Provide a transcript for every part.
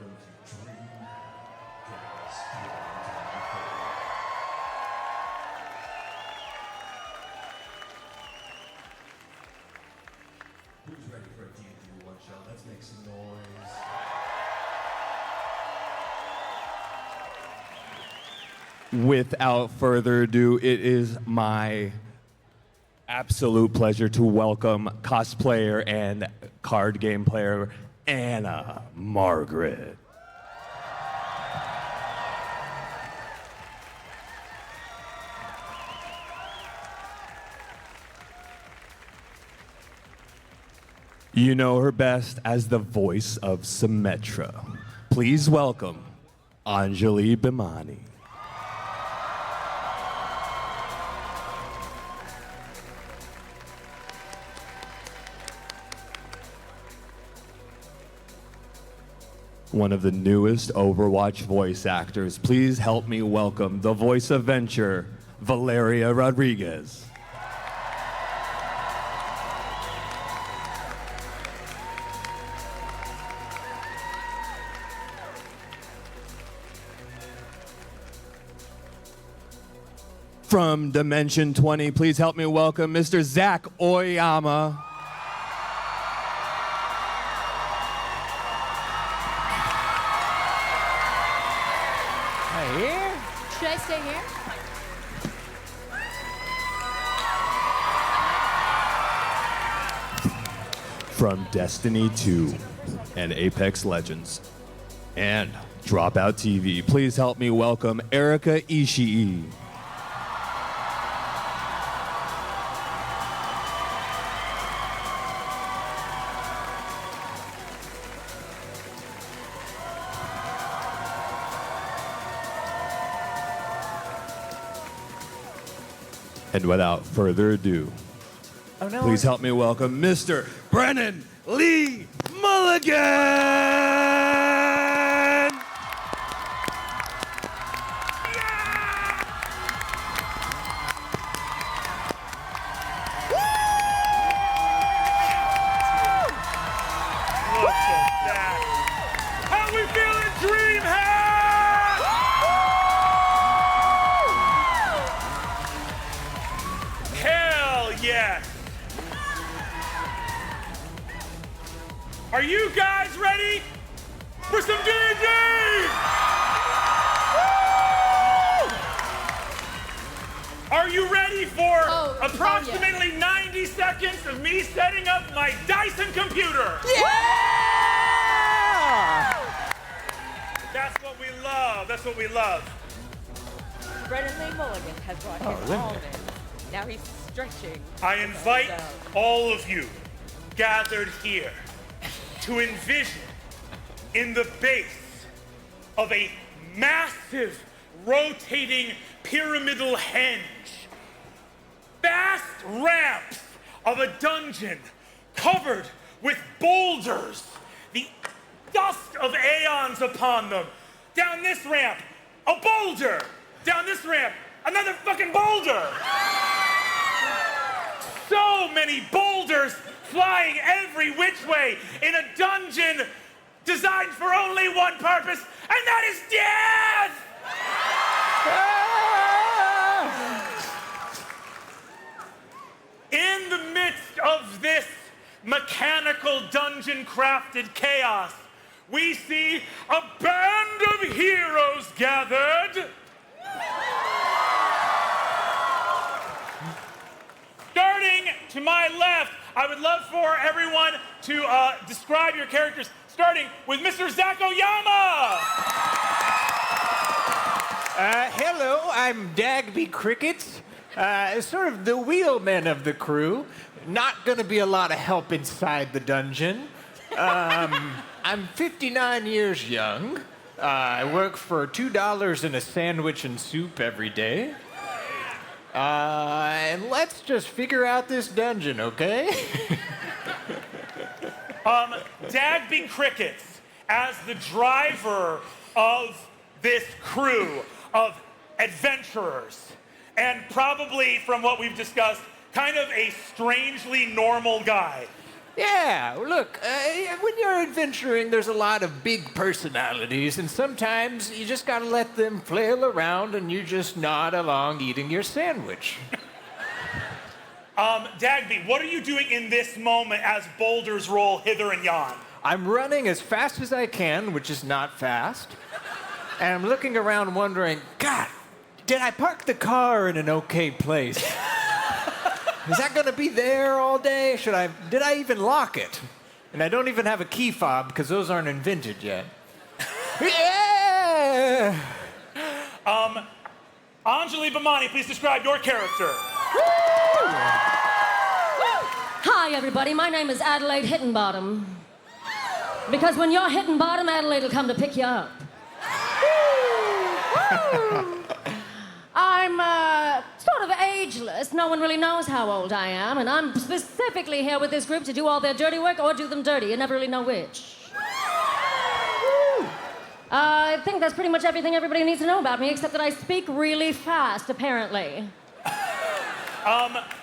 welcome to DreamHack Dallas D&D VOD. Who's ready for a D&D one shot? Let's make some noise. Without further ado, it is my absolute pleasure to welcome cosplayer and card game player Anna Margaret. You know her best as the voice of Symmetra. Please welcome Anjali Bhimani. One of the newest Overwatch voice actors. Please help me welcome the voice of Venture, Valeria Rodriguez. From Dimension 20, please help me welcome Mr. Zach Oyama. Here? Should I stay here? From Destiny 2 and Apex Legends and Dropout TV, please help me welcome Erika Ishii. And without further ado, please help me welcome Mr. Brennan Lee Mulligan! Look at that. How we feeling, DreamHack? Hell yes. Are you guys ready for some D&D? Are you ready for approximately 90 seconds of me setting up my Dyson computer? Yeah! That's what we love. That's what we love. Brennan Lee Mulligan has brought his almond. Now he's stretching. I invite all of you gathered here to envision in the base of a massive rotating pyramidal henge vast ramps of a dungeon covered with boulders, the dust of aeons upon them. Down this ramp, a boulder. Down this ramp, another fucking boulder. So many boulders flying every which way in a dungeon designed for only one purpose, and that is death! In the midst of this mechanical dungeon-crafted chaos, we see a band of heroes gathered. Starting to my left, I would love for everyone to describe your characters, starting with Mr. Zach Oyama. Hello, I'm Dagby Crickets, sort of the wheelman of the crew. Not gonna be a lot of help inside the dungeon. I'm 59 years young. I work for $2 and a sandwich and soup every day. And let's just figure out this dungeon, okay? Dagby Crickets, as the driver of this crew of adventurers, and probably from what we've discussed, kind of a strangely normal guy. Yeah, look, when you're adventuring, there's a lot of big personalities, and sometimes you just gotta let them flail around and you just nod along eating your sandwich. Dagby, what are you doing in this moment as boulders roll hither and yon? I'm running as fast as I can, which is not fast, and I'm looking around wondering, God, did I park the car in an okay place? Is that gonna be there all day? Did I even lock it? And I don't even have a key fob because those aren't invented yet. Yeah! Anjali Bhamani, please describe your character. Hi, everybody. My name is Adelaide Hittenbottom. Because when you're hitting bottom, Adelaide will come to pick you up. I'm sort of ageless. No one really knows how old I am, and I'm specifically here with this group to do all their dirty work or do them dirty. You never really know which. I think that's pretty much everything everybody needs to know about me, except that I speak really fast, apparently.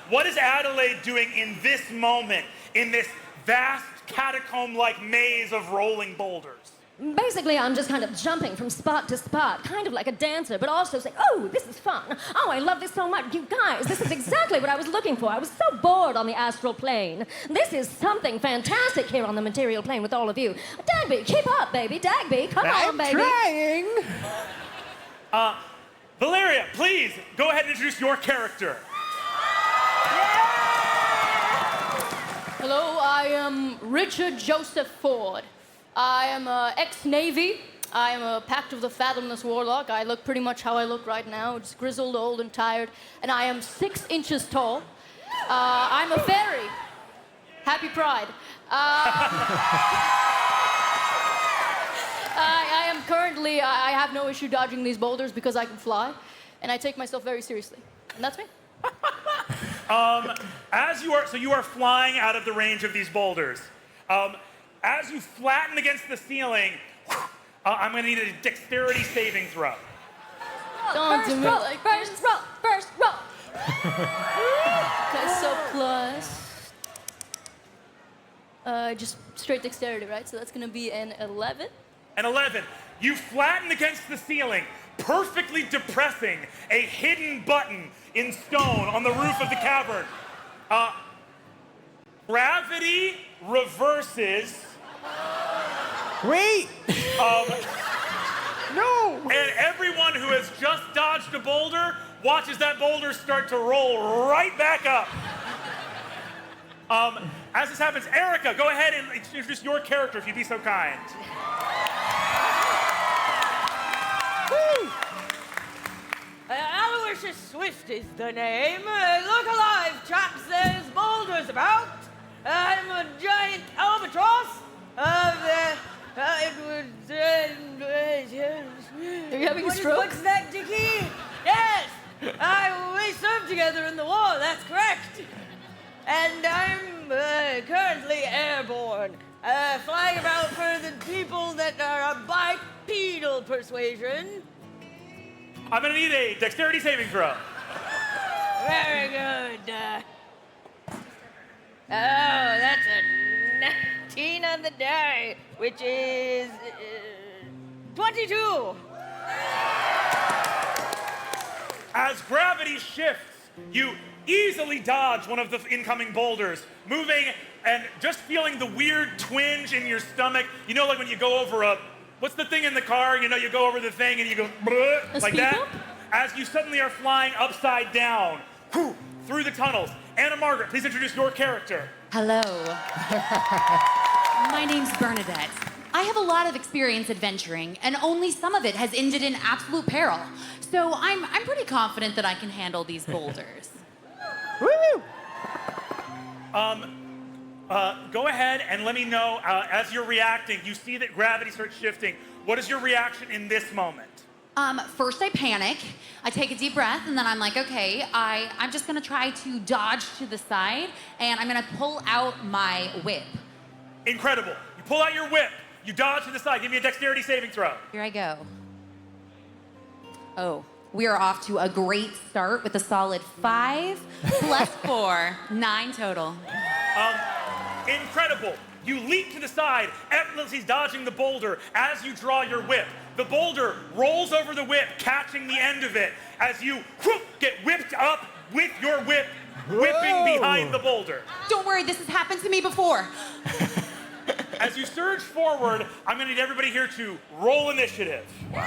What is Adelaide doing in this moment, in this vast catacomb-like maze of rolling boulders? Basically, I'm just kind of jumping from spot to spot, kind of like a dancer, but also saying, oh, this is fun. Oh, I love this so much. You guys, this is exactly what I was looking for. I was so bored on the astral plane. This is something fantastic here on the material plane with all of you. Dagby, keep up, baby. Dagby, come on, baby. I'm trying. Valeria, please, go ahead and introduce your character. Hello, I am Richard Joseph Ford. I am ex-Navy. I am a Pact of the Fathomless Warlock. I look pretty much how I look right now, just grizzled, old, and tired. And I am 6 inches tall. I'm a fairy. Happy Pride. I am currently, I have no issue dodging these boulders because I can fly. And I take myself very seriously. And that's me. So you are flying out of the range of these boulders. As you flatten against the ceiling, I'm gonna need a dexterity saving throw. Don't do me roll, like first roll, first roll. Okay, so plus, just straight dexterity, right? So that's gonna be an 11. An 11. You flatten against the ceiling, perfectly depressing a hidden button in stone on the roof of the cavern. Gravity reverses. Wait! No! And everyone who has just dodged a boulder watches that boulder start to roll right back up. As this happens, Erica, go ahead and introduce your character if you'd be so kind. Aloysius Swift is the name. Look alive, chaps, there's boulders about. I'm a giant albatross of the... Are you having a stroke? What's that, Dickie? Yes! We served together in the war, that's correct. And I'm currently airborne, flying about for the people that are of bipedal persuasion. I'm gonna need a dexterity saving throw. Very good. That's a 19 on the die, which is 22. As gravity shifts, you easily dodge one of the incoming boulders, moving and just feeling the weird twinge in your stomach. You know, like when you go over what's the thing in the car? You know, you go over the thing and you go like that. bump? As you suddenly are flying upside down through the tunnels. Anna Margaret, please introduce your character. Hello. My name's Bernadette. I have a lot of experience adventuring, and only some of it has ended in absolute peril. So I'm pretty confident that I can handle these boulders. Woo! Go ahead and let me know, as you're reacting, you see that gravity starts shifting. What is your reaction in this moment? First I panic, I take a deep breath, and then I'm like, okay, I'm just gonna try to dodge to the side, and I'm gonna pull out my whip. Incredible. You pull out your whip, you dodge to the side. Give me a dexterity saving throw. Here I go. Oh, we are off to a great start with a solid 5 plus 4, 9 total. Incredible. You leap to the side, effortlessly dodging the boulder as you draw your whip. The boulder rolls over the whip, catching the end of it as you get whipped up with your whip, whipping behind the boulder. Don't worry, this has happened to me before. As you surge forward, I'm gonna need everybody here to roll initiative. Okay.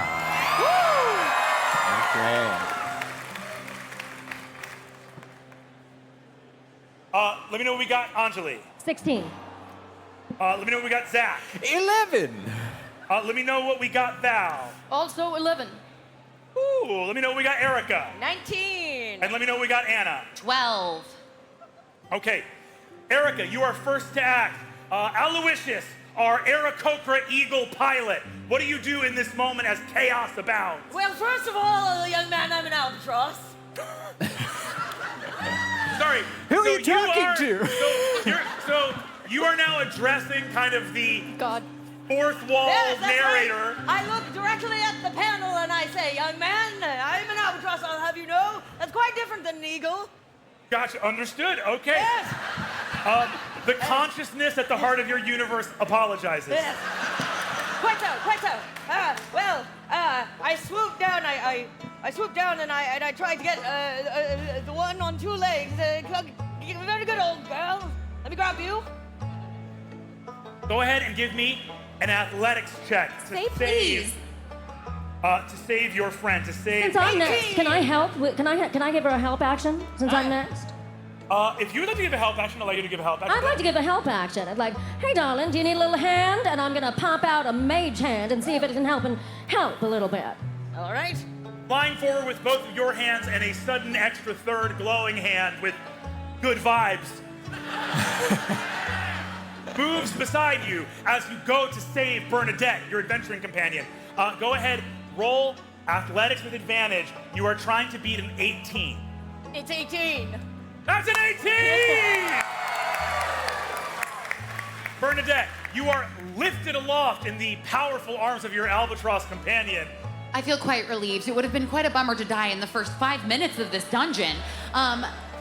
Let me know what we got, Anjali. 16. Let me know what we got, Zach. 11. Let me know what we got, Val. Also 11. Ooh, let me know what we got, Erica. 19. And let me know what we got, Anna. 12. Okay, Erica, you are first to act. Aloysius, our Aarakocra Eagle pilot. What do you do in this moment as chaos abounds? Well, first of all, young man, I'm an albatross. Sorry. Who are you talking to? So you are now addressing kind of the God. fourth wall Yes, that's narrator. right. I look directly at the panel and I say, young man, I'm an albatross, I'll have you know. That's quite different than an eagle. Gotcha, understood, okay. Yes. The consciousness at the heart of your universe apologizes. Yes. Quite so, quite so. I swooped down, I swooped down and I tried to get the one on two legs. Very good, old girl. Let me grab you. Go ahead and give me an athletics check to Say please. To save your friend, to save. Since I'm next, can I help? Can I give her a help action since I'm next? If you would like to give a help action, I'll allow you to give a help action. I'd like to give a help action. I'd like, hey, darling, do you need a little hand? And I'm gonna pop out a mage hand and see if it can help a little bit. All right. Flying forward with both of your hands and a sudden extra third glowing hand with good vibes. Moves beside you as you go to save Bernadette, your adventuring companion. Go ahead, roll athletics with advantage. You are trying to beat an 18. It's 18. That's an 18! Bernadette, you are lifted aloft in the powerful arms of your albatross companion. I feel quite relieved. It would have been quite a bummer to die in the first 5 minutes of this dungeon.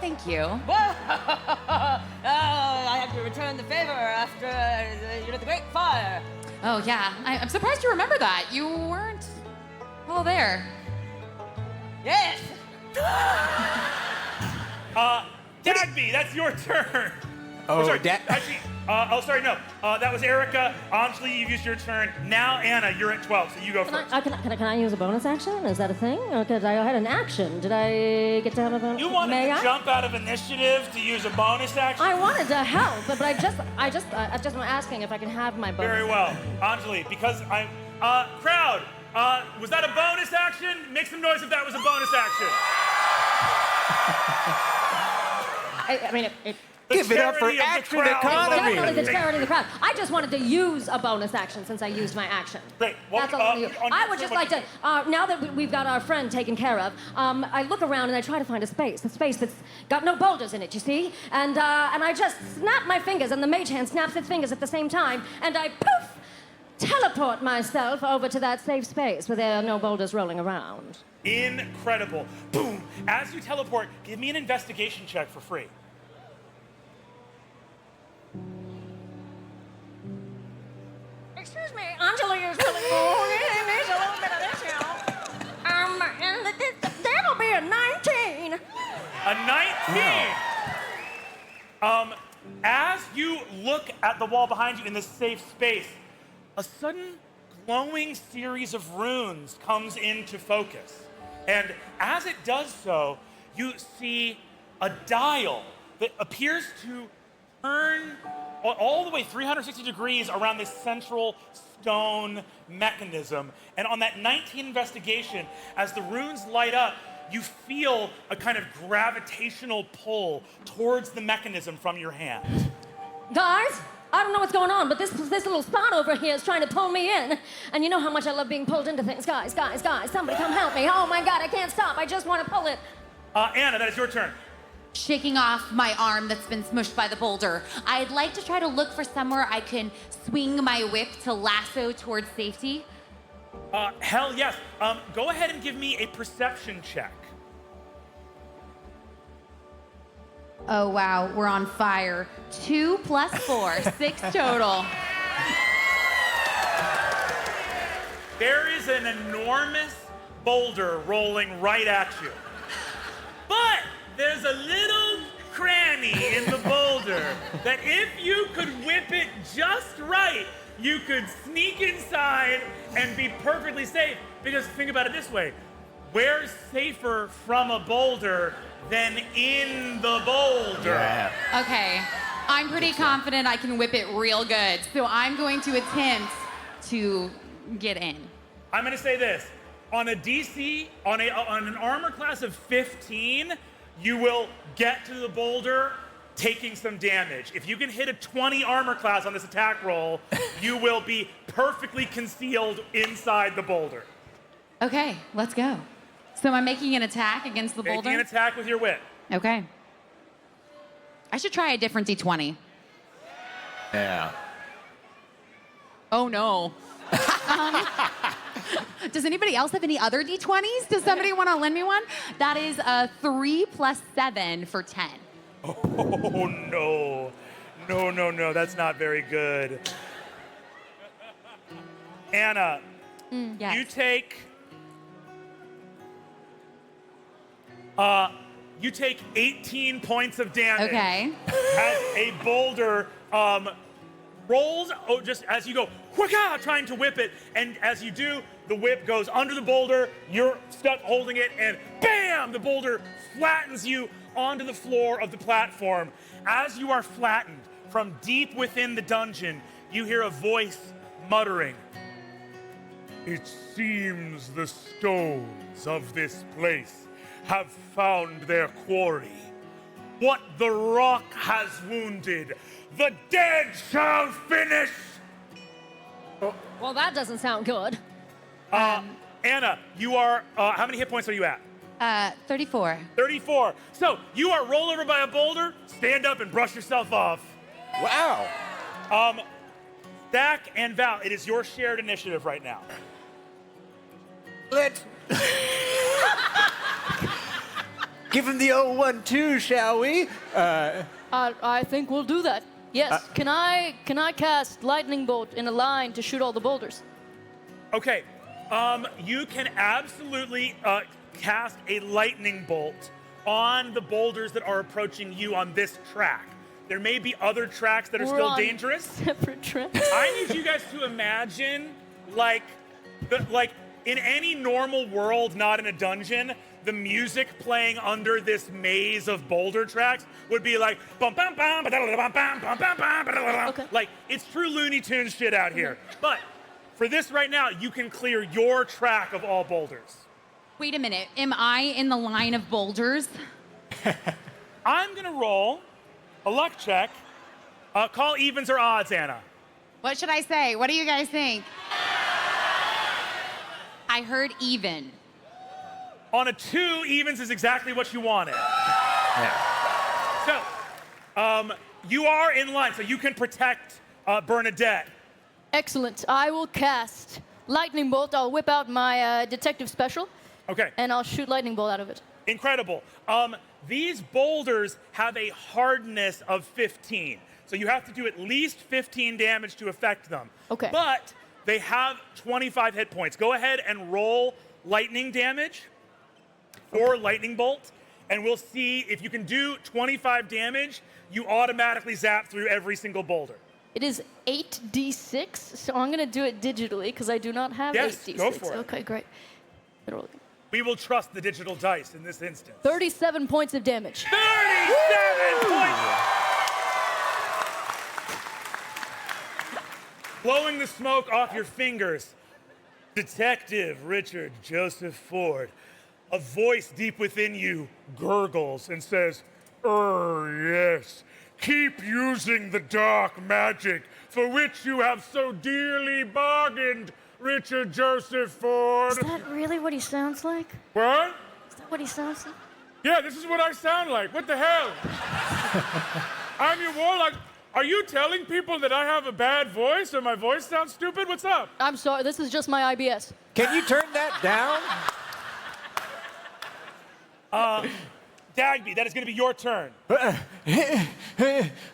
Thank you. Well, I have to return the favor after the great fire. Oh, yeah. I'm surprised you remember that. You weren't all there. Yes. Dagby, that's your turn. Oh, sorry. that. Actually, no. That was Erica. Anjali, you've used your turn. Now, Anna, you're at 12, so you go first. Can I use a bonus action? Is that a thing? Because I had an action. Did I get to have a bonus? You wanted May to I? jump out of initiative to use a bonus action? I wanted to help, but I just am asking if I can have my bonus. Very well. Anjali, because I'm... crowd, was that a bonus action? Make some noise if that was a bonus action. I mean, Give it up for charity of the action crowd. economy. definitely the charity of the crowd. I just wanted to use a bonus action since I used my action. Great. Well, That's all I'm gonna do. on I your would turn, just what like you to, now that we've got our friend taken care of, I look around and I try to find a space that's got no boulders in it, you see? And I just snap my fingers and the mage hand snaps its fingers at the same time and I poof, teleport myself over to that safe space where there are no boulders rolling around. Incredible. Boom. As you teleport, give me an investigation check for free. Excuse me, Anjali is really cool. It needs a little bit of this, you know. And that'll be a 19. A 19. As you look at the wall behind you in this safe space, a sudden glowing series of runes comes into focus. And as it does so, you see a dial that appears to turn all the way 360 degrees around this central stone mechanism. And on that 19 investigation, as the runes light up, you feel a kind of gravitational pull towards the mechanism from your hand. Guys, I don't know what's going on, but this little spot over here is trying to pull me in. And you know how much I love being pulled into things. Guys, somebody come help me. Oh my God, I can't stop. I just want to pull it. Anna, that is your turn. Shaking off my arm that's been smushed by the boulder, I'd like to try to look for somewhere I can swing my whip to lasso towards safety. Hell yes. Go ahead and give me a perception check. Oh, wow, we're on fire. 2 plus 4, 6 total. There is an enormous boulder rolling right at you. But there's a little cranny in the boulder that if you could whip it just right, you could sneak inside and be perfectly safe. Because think about it this way, where's safer from a boulder than in the boulder? Yeah. Okay, I'm pretty confident I can whip it real good, so I'm going to attempt to get in. I'm gonna say this, on a DC, on an armor class of 15, you will get to the boulder taking some damage. If you can hit a 20 armor class on this attack roll, you will be perfectly concealed inside the boulder. Okay, let's go. So I'm making an attack against the boulder? Making an attack with your whip. Okay. I should try a different D20. Yeah. Oh, no. Does anybody else have any other D20s? Does somebody want to lend me one? That is a 3 plus 7 for 10. Oh, no. No, that's not very good. Anna, Yes. you take 18 points of damage. Okay. As a boulder rolls, just as you go, whaka, trying to whip it, and as you do, the whip goes under the boulder, you're stuck holding it, and bam, the boulder flattens you onto the floor of the platform. As you are flattened, from deep within the dungeon, you hear a voice muttering, "It seems the stones of this place have found their quarry. What the rock has wounded, the dead shall finish." Well, that doesn't sound good. Anna, you are, how many hit points are you at? 34. 34. So you are rolled over by a boulder, stand up and brush yourself off. Wow. Zach and Val, it is your shared initiative right now. Let's give him the 0-1-2, shall we? I think we'll do that. Yes. Can I cast lightning bolt in a line to shoot all the boulders? Okay, you can absolutely cast a lightning bolt on the boulders that are approaching you on this track. There may be other tracks that are We're still on dangerous. Separate tracks. I need you guys to imagine, like in any normal world, not in a dungeon, the music playing under this maze of boulder tracks would be like bum bum bum ba-da-da-da, bum bum bum bum bum ba-da-da-da. Okay. Like it's true Looney Tunes shit out here. But for this right now, you can clear your track of all boulders. Wait a minute. Am I in the line of boulders? I'm gonna roll a luck check. Call evens or odds, Anna. What should I say? What do you guys think? I heard even. On a 2, evens is exactly what you wanted. So, you are in line, so you can protect Bernadette. Excellent. I will cast lightning bolt. I'll whip out my detective special. Okay. And I'll shoot lightning bolt out of it. Incredible. These boulders have a hardness of 15. So you have to do at least 15 damage to affect them. Okay. But they have 25 hit points. Go ahead and roll lightning damage or lightning bolt, and we'll see if you can do 25 damage, you automatically zap through every single boulder. It is 8d6, so I'm going to do it digitally because I do not have Yes, 8d6. go for it. Okay, great. We will trust the digital dice in this instance. 37 points of damage. 37 points! Blowing the smoke off your fingers, Detective Richard Joseph Ford, a voice deep within you gurgles and says, yes, keep using the dark magic for which you have so dearly bargained, Richard Joseph Ford." Is that really what he sounds like? What? Is that what he sounds like? Yeah, this is what I sound like. What the hell? I'm your warlock. Are you telling people that I have a bad voice or my voice sounds stupid? What's up? I'm sorry, this is just my IBS. Can you turn that down? Dagby, that is going to be your turn.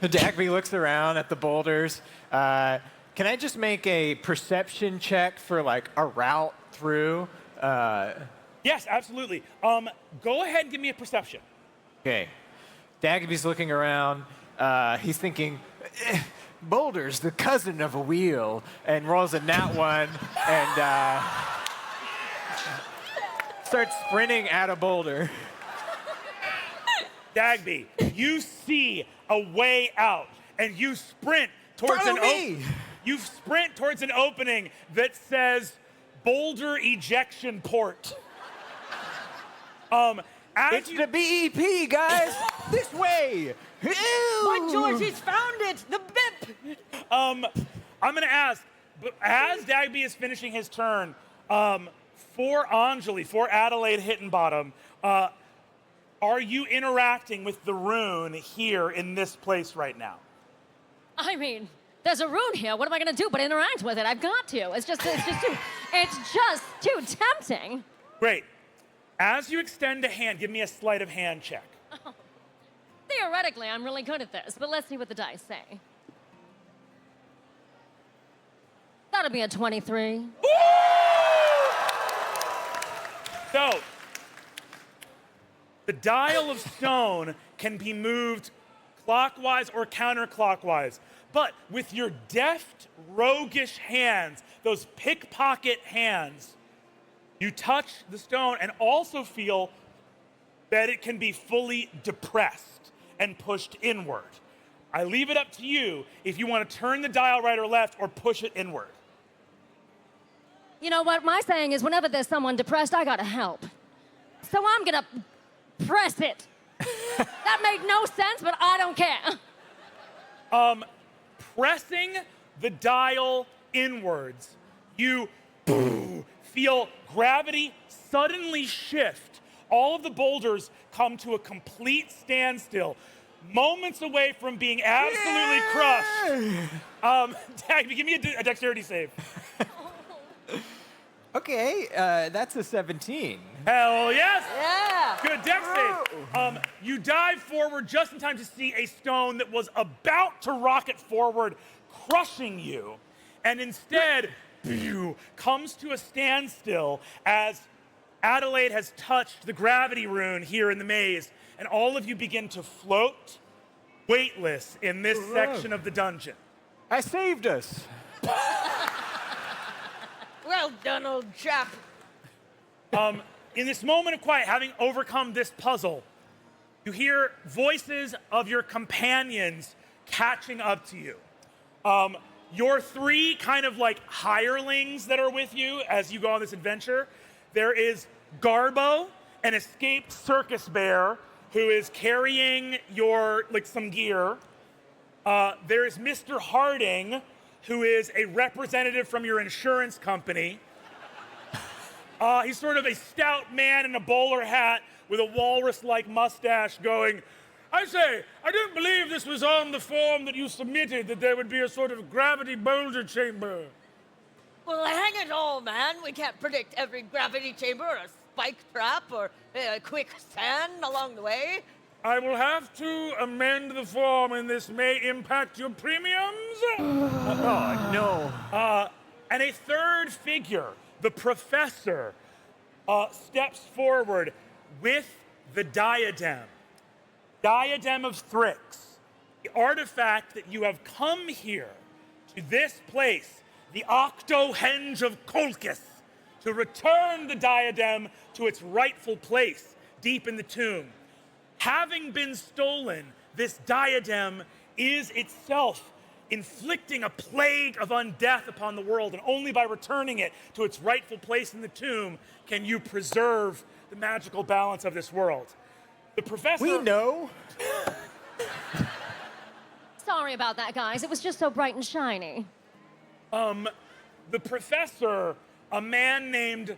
Dagby looks around at the boulders. Can I just make a perception check for like a route through? Yes, absolutely. Go ahead and give me a perception. Okay. Dagby's looking around. He's thinking, boulders, the cousin of a wheel, and rolls a nat one and starts sprinting at a boulder. Dagby, you see a way out, and you sprint towards You sprint towards an opening that says boulder ejection port. It's the BEP, guys. This way. By George, he's found it! The BIP! I'm gonna ask, but as Dagby is finishing his turn, for Anjali, for Adelaide Hittenbottom, are you interacting with the rune here in this place right now? I mean, there's a rune here. What am I gonna do but interact with it? I've got to. It's just too tempting. Great. As you extend a hand, give me a sleight of hand check. Oh. Theoretically, I'm really good at this, but let's see what the dice say. That'll be a 23. Woo! So, the dial of stone can be moved clockwise or counterclockwise, but with your deft, roguish hands, those pickpocket hands, you touch the stone and also feel that it can be fully depressed and pushed inward. I leave it up to you if you want to turn the dial right or left or push it inward. You know what? My saying is whenever there's someone depressed, I gotta help. So I'm gonna press it. That made no sense, but I don't care. Pressing the dial inwards, you feel gravity suddenly shift. All of the boulders come to a complete standstill, moments away from being absolutely crushed. Dag, give me a dexterity save. Okay, that's a 17. Hell yes! Yeah! Good dex save. You dive forward just in time to see a stone that was about to rocket forward, crushing you, and instead comes to a standstill as Adelaide has touched the gravity rune here in the maze, and all of you begin to float weightless in this section of the dungeon. I saved us. Well done, old chap. In this moment of quiet, having overcome this puzzle, you hear voices of your companions catching up to you. Your three kind of like hirelings that are with you as you go on this adventure. There is Garbo, an escaped circus bear who is carrying your, like, some gear. There is Mr. Harding, who is a representative from your insurance company. He's sort of a stout man in a bowler hat with a walrus-like mustache going, I say, I don't believe this was on the form that you submitted, that there would be a sort of gravity boulder chamber. Well, hang it all, man. We can't predict every gravity chamber or a spike trap or quicksand along the way. I will have to amend the form, and this may impact your premiums. Oh, no. And a third figure, the professor, steps forward with the diadem. Diadem of Thrix, the artifact that you have come here to this place, the Octohenge of Colchis, to return the diadem to its rightful place deep in the tomb. Having been stolen, this diadem is itself inflicting a plague of undeath upon the world, and only by returning it to its rightful place in the tomb can you preserve the magical balance of this world. The professor... We know. Sorry about that, guys. It was just so bright and shiny. The professor, a man named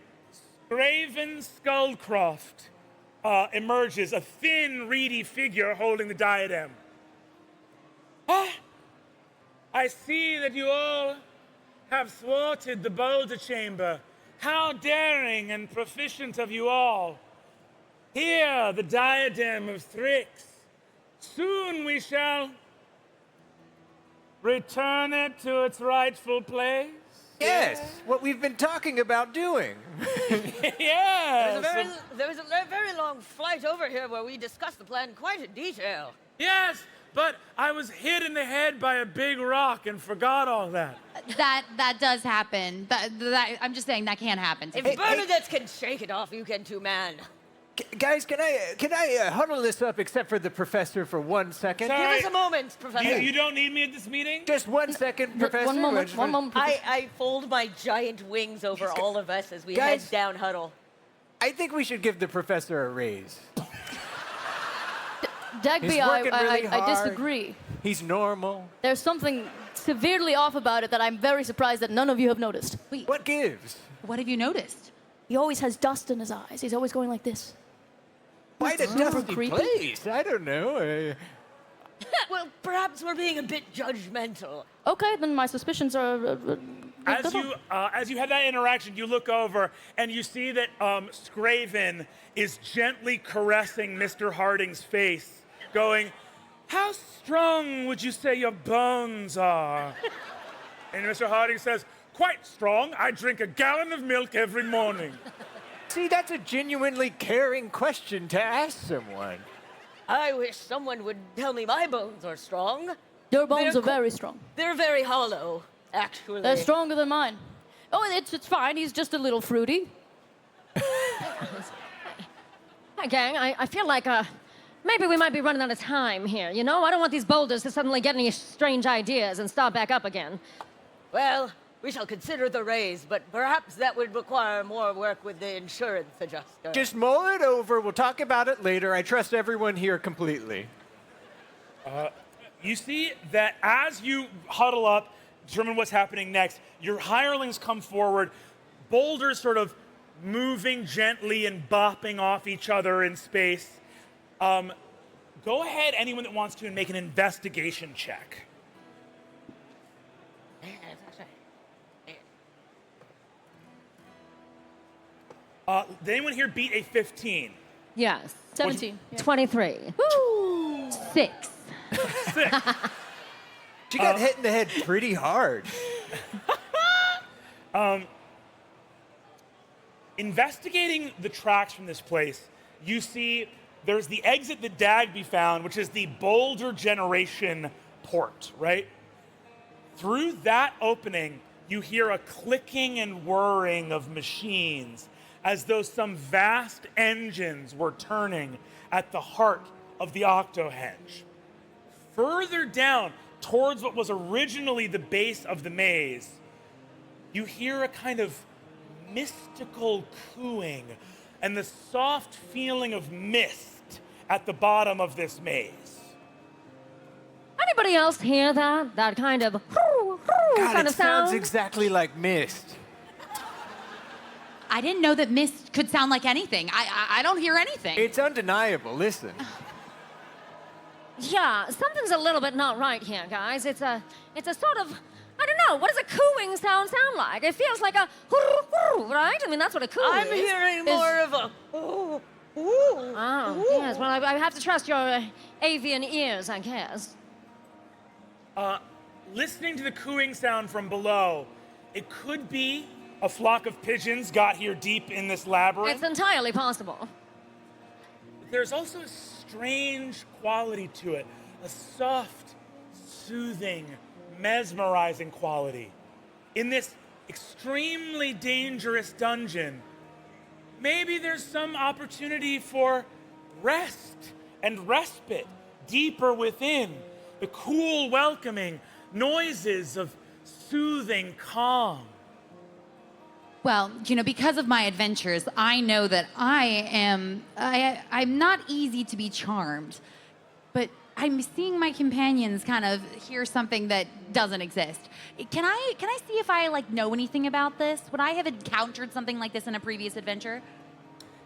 Raven Skullcroft, emerges, a thin, reedy figure holding the diadem. I see that you all have thwarted the boulder chamber. How daring and proficient of you all. Here, the diadem of Thrix. Soon we shall return it to its rightful place. Yes, what we've been talking about doing. Yes. There was a very long flight over here where we discussed the plan quite in detail. Yes, but I was hit in the head by a big rock and forgot all that. That does happen. I'm just saying that can't happen. If Bernadette can shake it off, you can too, man. Guys, can I huddle this up except for the professor for 1 second? Sorry. Give us a moment, Professor. You don't need me at this meeting? Just 1 second, Professor. One moment, Professor. I fold my giant wings over all of us as we Guys. head down huddle. I think we should give the professor a raise. Dagby, He's working really I hard. disagree. He's normal. There's something severely off about it that I'm very surprised that none of you have noticed. Wait, What gives? what have you noticed? He always has dust in his eyes. He's always going like this. Quite a Super dusty creepy. place. I don't know. Well, perhaps we're being a bit judgmental. Okay, then my suspicions are. As you have that interaction, you look over and you see that Scraven is gently caressing Mr. Harding's face, going, "How strong would you say your bones are?" And Mr. Harding says, "Quite strong. I drink a gallon of milk every morning." See, that's a genuinely caring question to ask someone. I wish someone would tell me my bones are strong. Your bones They're are very strong. They're very hollow, actually. They're stronger than mine. Oh, it's fine. He's just a little fruity. Hey, gang, I feel like maybe we might be running out of time here, you know? I don't want these boulders to suddenly get any strange ideas and start back up again. Well, we shall consider the raise, but perhaps that would require more work with the insurance adjuster. Just mull it over. We'll talk about it later. I trust everyone here completely. You see that as you huddle up, determine what's happening next, your hirelings come forward, boulders sort of moving gently and bopping off each other in space. Go ahead, anyone that wants to, and make an investigation check. Did anyone here beat a 15? Yes. 17. Yeah. 23. Woo! 6. She got hit in the head pretty hard. Investigating the tracks from this place, you see there's the exit that Dagby found, which is the Boulder Generation port, right? Through that opening, you hear a clicking and whirring of machines as though some vast engines were turning at the heart of the Octohenge. Further down, towards what was originally the base of the maze, you hear a kind of mystical cooing and the soft feeling of mist at the bottom of this maze. Anybody else hear that? That kind of God, kind it of sound? sounds exactly like mist. I didn't know that mist could sound like anything. I don't hear anything. It's undeniable. Listen. Yeah, something's a little bit not right here, guys. It's a sort of, I don't know, what does a cooing sound like? It feels like a right? I mean, that's what a coo I'm is. hearing more of a ooh, ooh. Oh, yes. Well, I have to trust your avian ears, I guess. Listening to the cooing sound from below, it could be a flock of pigeons got here deep in this labyrinth. It's entirely possible. There's also a strange quality to it, a soft, soothing, mesmerizing quality. In this extremely dangerous dungeon, maybe there's some opportunity for rest and respite deeper within, the cool, welcoming noises of soothing calm. Well, you know, because of my adventures, I know that I'm not easy to be charmed. But I'm seeing my companions kind of hear something that doesn't exist. Can I see if I know anything about this? Would I have encountered something like this in a previous adventure?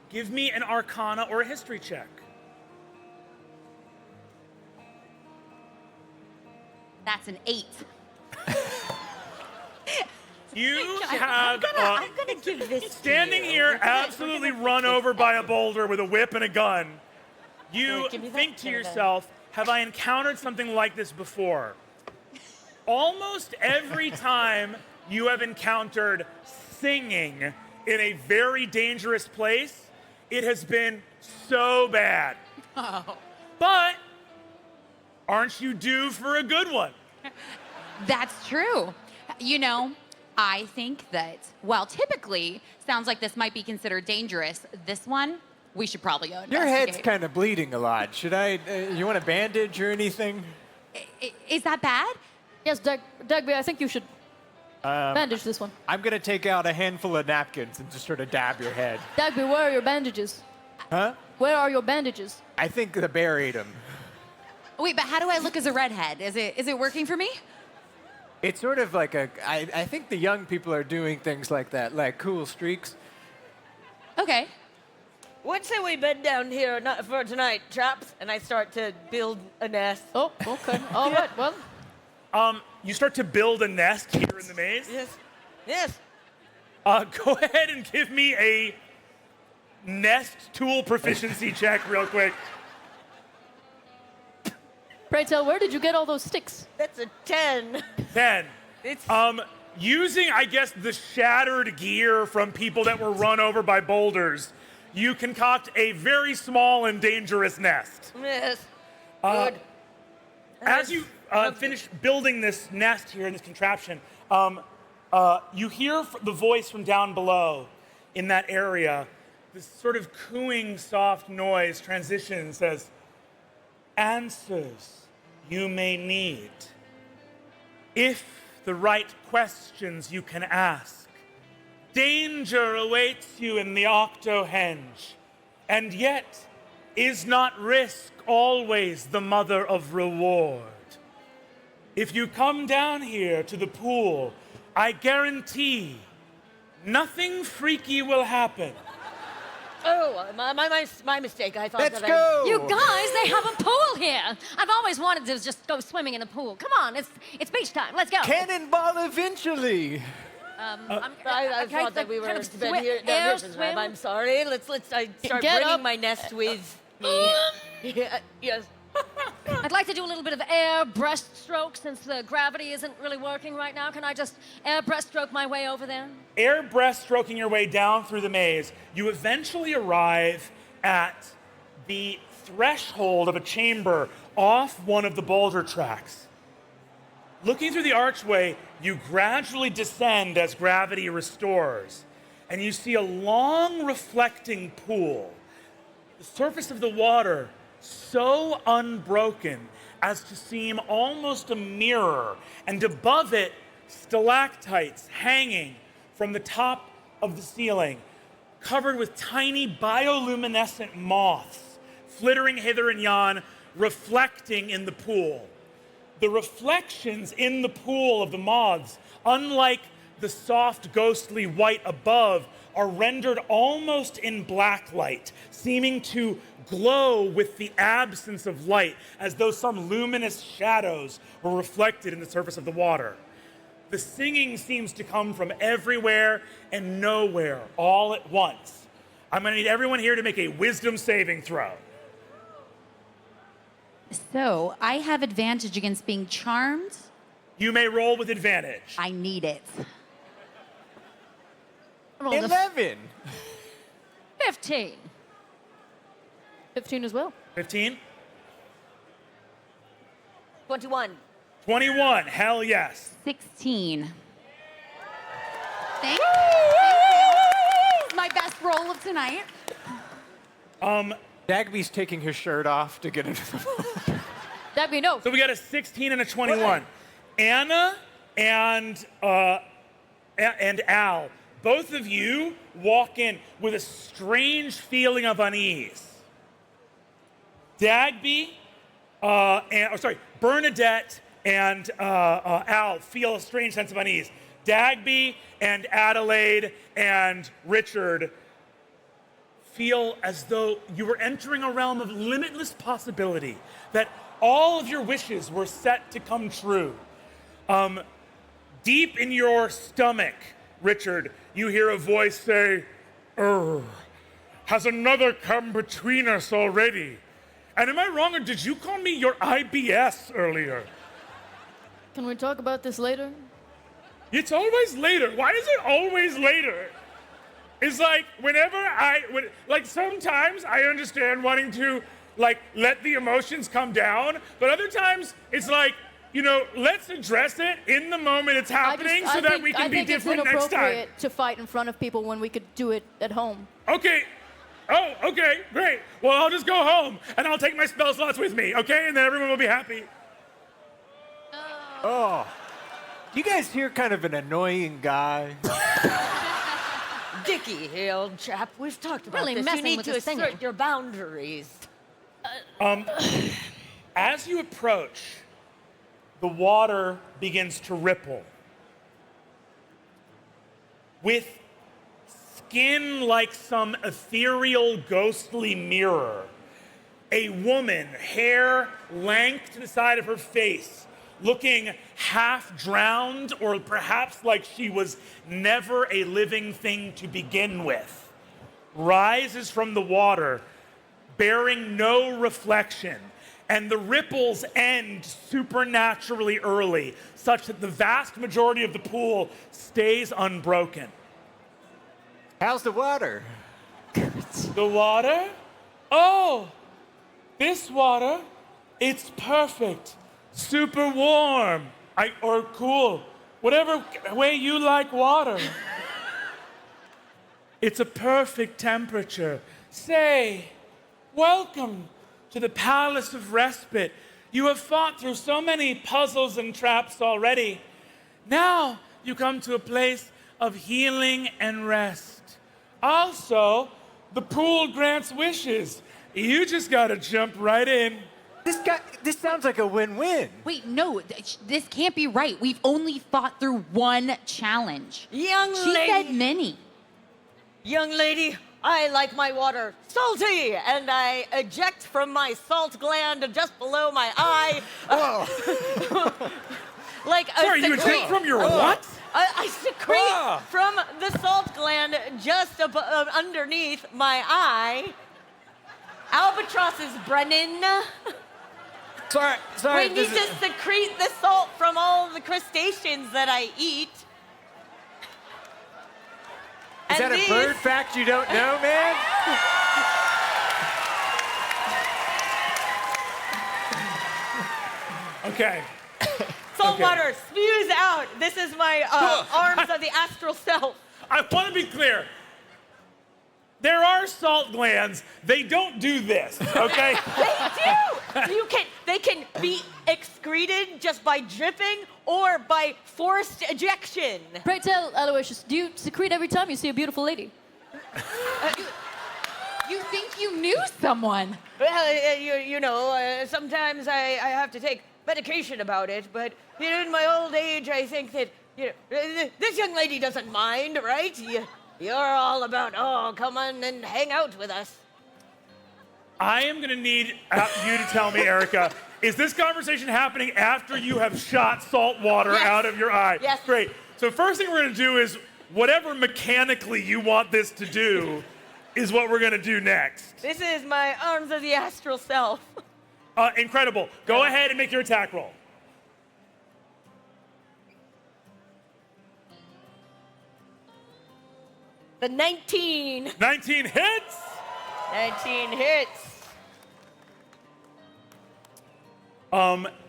Give me an Arcana or a History check. That's an 8. You have I'm gonna give this standing to you. here, absolutely run over by a boulder with a whip and a gun. You Wait, give me that. think to Give me that. yourself, have I encountered something like this before? Almost every time you have encountered singing in a very dangerous place, it has been so bad. Oh. But aren't you due for a good one? That's true. You know, I think that, well, typically, sounds like this might be considered dangerous. This one, we should probably go Your investigate. head's kind of bleeding a lot. Should I, you want a bandage or anything? Is that bad? Yes, Dagby, I think you should bandage this one. I'm gonna take out a handful of napkins and just sort of dab your head. Dagby, where are your bandages? Huh? Where are your bandages? I think the bear ate them. Wait, but how do I look as a redhead? Is it working for me? It's sort of like I think the young people are doing things like that, like cool streaks. Okay. What say we bed down here for tonight, chaps? And I start to build a nest. Oh, okay. All right, well. You start to build a nest here in the maze. Yes. Yes. Go ahead and give me a nest tool proficiency check real quick. Pray tell, where did you get all those sticks? That's a 10. 10. It's Using, I guess, the shattered gear from people that were run over by boulders, you concoct a very small and dangerous nest. yes. Good. As you finish building this nest here in this contraption, you hear the voice from down below in that area. This sort of cooing, soft noise transitions and says, "Answers you may need. If the right questions you can ask. Danger awaits you in the Octohenge, and yet is not risk always the mother of reward? If you come down here to the pool, I guarantee nothing freaky will happen." Oh, my mistake. I thought Let's that go. You guys, they have a pool here. I've always wanted to just go swimming in a pool. Come on, it's beach time. Let's go. Cannonball eventually. I thought that we were kind of to bed here. air No, swim. I'm sorry. I start Get bringing up. my nest with me. Yeah, yes. I'd like to do a little bit of air breaststroke since the gravity isn't really working right now. Can I just air breaststroke my way over there? Air breaststroking your way down through the maze, you eventually arrive at the threshold of a chamber off one of the boulder tracks. Looking through the archway, you gradually descend as gravity restores, and you see a long reflecting pool. The surface of the water so unbroken as to seem almost a mirror, and above it, stalactites hanging from the top of the ceiling, covered with tiny bioluminescent moths, flittering hither and yon, reflecting in the pool. The reflections in the pool of the moths, unlike the soft, ghostly white above, are rendered almost in black light, seeming to glow with the absence of light, as though some luminous shadows were reflected in the surface of the water. The singing seems to come from everywhere and nowhere all at once. I'm gonna need everyone here to make a wisdom saving throw. So, I have advantage against being charmed. You may roll with advantage. I need it. Rolled a 11. 15. 15 as well. 15? 21. 21, hell yes. 16. Thank you. My best roll of tonight. Dagby's taking his shirt off to get into the pool. Dagby, no. So we got a 16 and a 21. Anna and Al, both of you walk in with a strange feeling of unease. Bernadette and Al feel a strange sense of unease. Dagby and Adelaide and Richard feel as though you were entering a realm of limitless possibility, that all of your wishes were set to come true. deep in your stomach, Richard, you hear a voice say, has another come between us already? And am I wrong, or did you call me your IBS earlier? Can we talk about this later? It's always later. Why is it always later? It's like sometimes I understand wanting to let the emotions come down, but other times it's like, let's address it in the moment it's happening so that we can be different next time. I think it's inappropriate to fight in front of people when we could do it at home. Okay. Oh, okay, great. Well, I'll just go home and I'll take my spell slots with me, okay? And then everyone will be happy. Oh. You guys hear kind of an annoying guy? Dicky, hey, old chap, we've talked about Really this. You messing need with to this assert singing. your boundaries. As you approach, the water begins to ripple. With skin like some ethereal, ghostly mirror, a woman, hair lanked to the side of her face, looking half drowned or perhaps like she was never a living thing to begin with, rises from the water, bearing no reflection, and the ripples end supernaturally early, such that the vast majority of the pool stays unbroken. How's the water? The water? Oh, this water, it's perfect. Super warm, or cool, whatever way you like water. It's a perfect temperature. Say, welcome to the Palace of Respite. You have fought through so many puzzles and traps already. Now you come to a place of healing and rest. Also, the pool grants wishes. You just gotta jump right in. This sounds like a win-win. Wait, no, this can't be right. We've only fought through one challenge. Young She lady. said many. Young lady, I like my water salty, and I eject from my salt gland just below my eye. Like a Sorry, you eject from your what? I secrete from the salt gland just underneath my eye. Albatrosses, Brennan. Sorry. We need to secrete the salt from all the crustaceans that I eat. Is that a bird fact you don't know, man? Okay. Salt water spews out. This is my arms of the astral self. I want to be clear. There are salt glands. They don't do this, okay? They do. They can be excreted just by dripping or by forced ejection. Pray tell, Aloysius, do you secrete every time you see a beautiful lady? You think you knew someone? Well, sometimes I have to take medication about it, but in my old age, I think that this young lady doesn't mind, right? You're all about, come on and hang out with us. I am going to need you to tell me, Erica, is this conversation happening after you have shot salt water out of your eye? Yes. Great. So first thing we're going to do is whatever mechanically you want this to do is what we're going to do next. This is my arms of the astral self. Incredible. Go ahead and make your attack roll. The 19. 19 hits. 19 hits.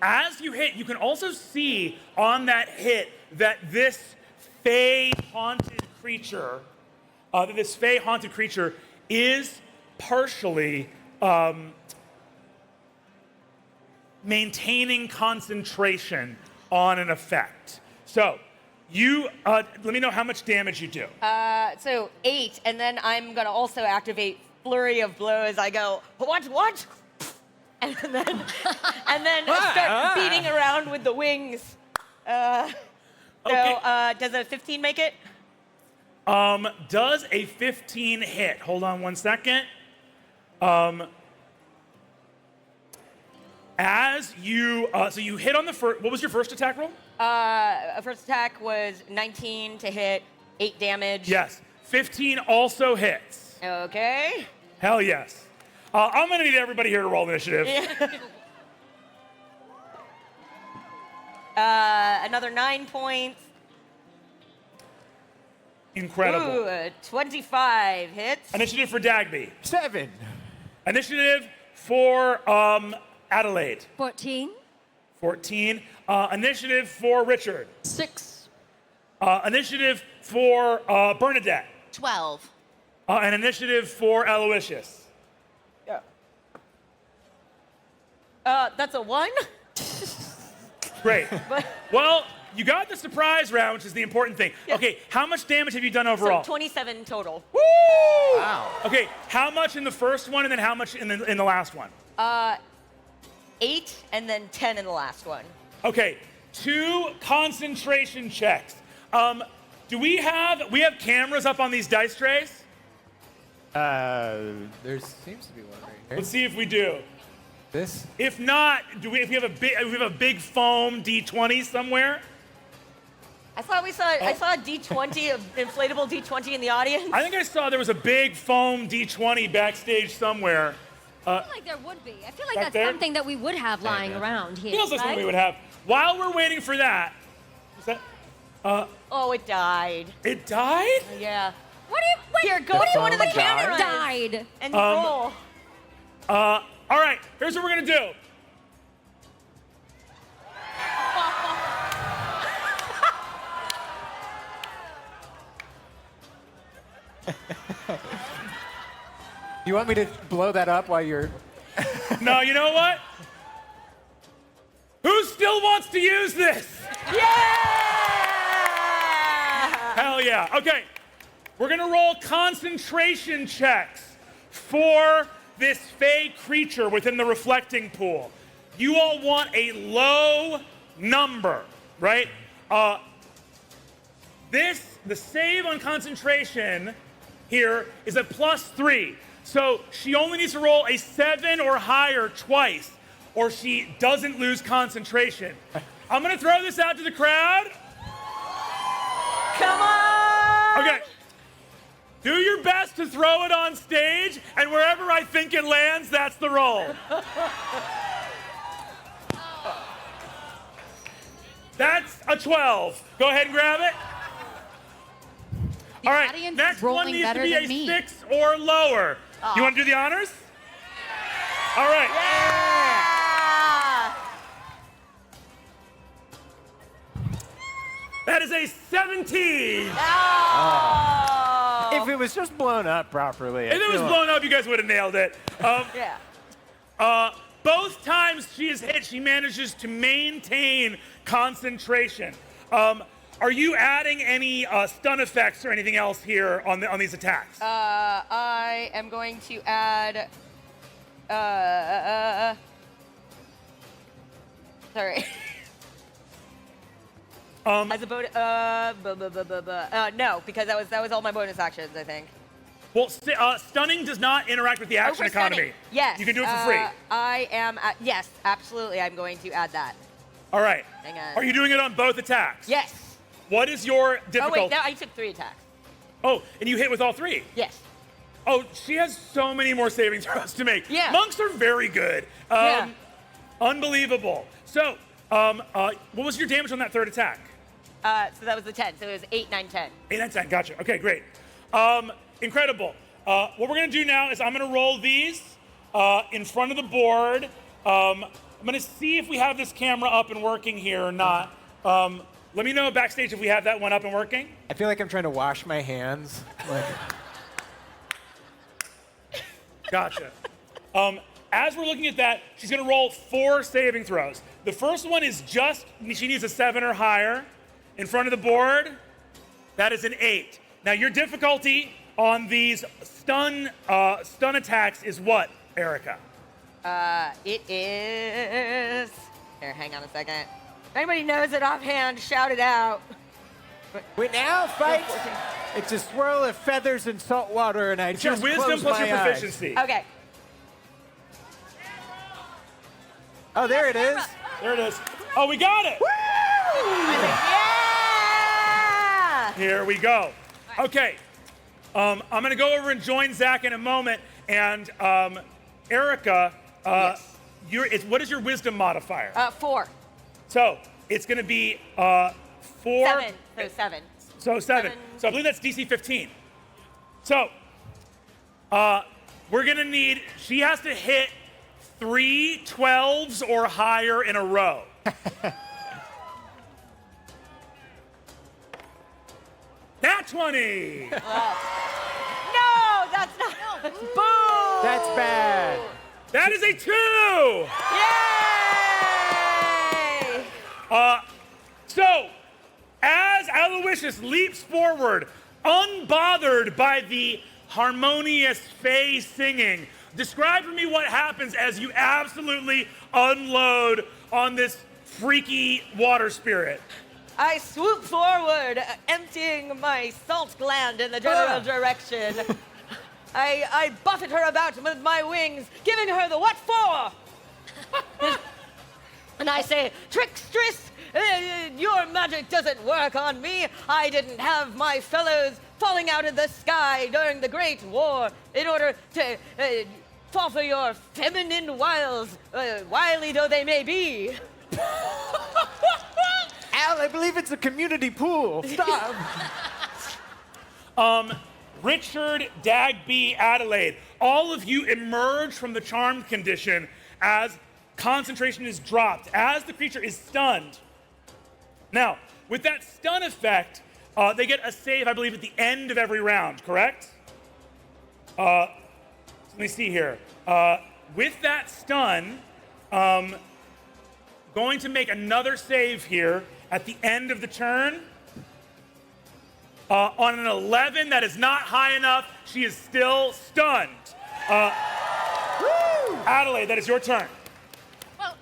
As you hit, you can also see on that hit that this Fey-haunted creature, is partially maintaining concentration on an effect. So, let me know how much damage you do. So 8, and then I'm gonna also activate Flurry of Blows. I go, what? And then start beating around with the wings. Okay. Does a 15 make it? Does a 15 hit? Hold on one second. As you, so you hit on the first, what was your first attack roll? First attack was 19 to hit, 8 damage. Yes. 15 also hits. Okay. Hell yes. I'm gonna need everybody here to roll initiative. Another 9 points. Incredible. Ooh, 25 hits. Initiative for Dagby. 7. Initiative for Adelaide. 14. 14. Initiative for Richard. 6. Initiative for Bernadette. 12. An initiative for Aloysius. Yeah. That's a 1. Great. Well, you got the surprise round, which is the important thing. Yeah. Okay, how much damage have you done So overall? 27 total. Woo! Wow. Okay, how much in the first one and then how much in the last one? 8 and then 10 in the last one. Okay, 2 concentration checks. We have cameras up on these dice trays? There seems to be one right here. Let's see if we do. This? If not, if we have a big foam D20 somewhere? I thought I saw a D20, an inflatable D20 in the audience. I think I saw there was a big foam D20 backstage somewhere. I feel like there would be. I feel like Back that's there? something that we would have lying around here. Feels like something right? we would have. While we're waiting for that, is that? Oh, it died. It died? Yeah. What do you? Wait, Here, go to one of the phone died? cameras died. and roll. All right, here's what we're gonna do. You want me to blow that up while you're... No, you know what? Who still wants to use this? Yeah! Hell yeah. Okay, we're gonna roll concentration checks for this fey creature within the reflecting pool. You all want a low number, right? The save on concentration here is a +3. So she only needs to roll a 7 or higher twice, or she doesn't lose concentration. I'm gonna throw this out to the crowd. Come on! Okay. Do your best to throw it on stage, and wherever I think it lands, that's the roll. That's a 12. Go ahead and grab it. The All right, audience next is one rolling needs to better be than a me. 6 or lower. You want to do the honors? All right. Yeah! That is a 17. Oh! If it was just blown up properly. If it was blown up, you guys would have nailed it. Yeah. Both times she is hit, she manages to maintain concentration. Are you adding any stun effects or anything else here on these attacks? I am going to add. Sorry. As a bonus. No, because that was all my bonus actions, I think. Well, stunning does not interact with the action for economy. stunning. Yes. You can do it for free. I am. Yes, absolutely. I'm going to add that. All right. Hang on. Are you doing it on both attacks? Yes. What is your Oh difficulty? wait, I took 3 attacks. Oh, and you hit with all 3? Yes. Oh, she has so many more saving throws to make. Yeah. Monks are very good. Yeah. Unbelievable. So, what was your damage on that third attack? So that was the 10. So it was 8, 9, 10. 8, 9, 10. Gotcha. Okay, great. Incredible. What we're going to do now is I'm going to roll these in front of the board. I'm going to see if we have this camera up and working here or not. Let me know backstage if we have that one up and working. I feel like I'm trying to wash my hands. Like... Gotcha. As we're looking at that, she's going to roll 4 saving throws. The first one is she needs a 7 or higher. In front of the board, that is an 8. Now, your difficulty on these stun attacks is what, Erica? It is. Here, hang on a second. If anybody knows it offhand, shout it out. We now fight. It's a swirl of feathers and salt water, and I It's your just wisdom close plus my your eyes. proficiency. Okay. Oh, there it is. There it is. Oh, we got it. Yeah! Here we go. Okay. I'm going to go over and join Zach in a moment. And Erica, Yes. what is your wisdom modifier? 4. So it's going to be 4. 7. So 7. So 7. So I believe that's DC 15. So we're going to need, she has to hit 3 12s or higher in a row. Nat 20! No, that's not. Boo! That's bad. That is a 2! Yay! So, as Aloysius leaps forward, unbothered by the harmonious Fae singing, describe for me what happens as you absolutely unload on this freaky water spirit. I swoop forward, emptying my salt gland in the general direction. I buffet her about with my wings, giving her the what for? And I say, Trickstress, your magic doesn't work on me. I didn't have my fellows falling out of the sky during the Great War in order to fall for your feminine wiles, wily though they may be. Al, I believe it's a community pool. Stop. Richard, Dagby, Adelaide, all of you emerge from the charmed condition as concentration is dropped, as the creature is stunned. Now, with that stun effect, they get a save, I believe, at the end of every round, correct? Let me see here. With that stun, going to make another save here at the end of the turn. On an 11, that is not high enough. She is still stunned. Adelaide, that is your turn. Well,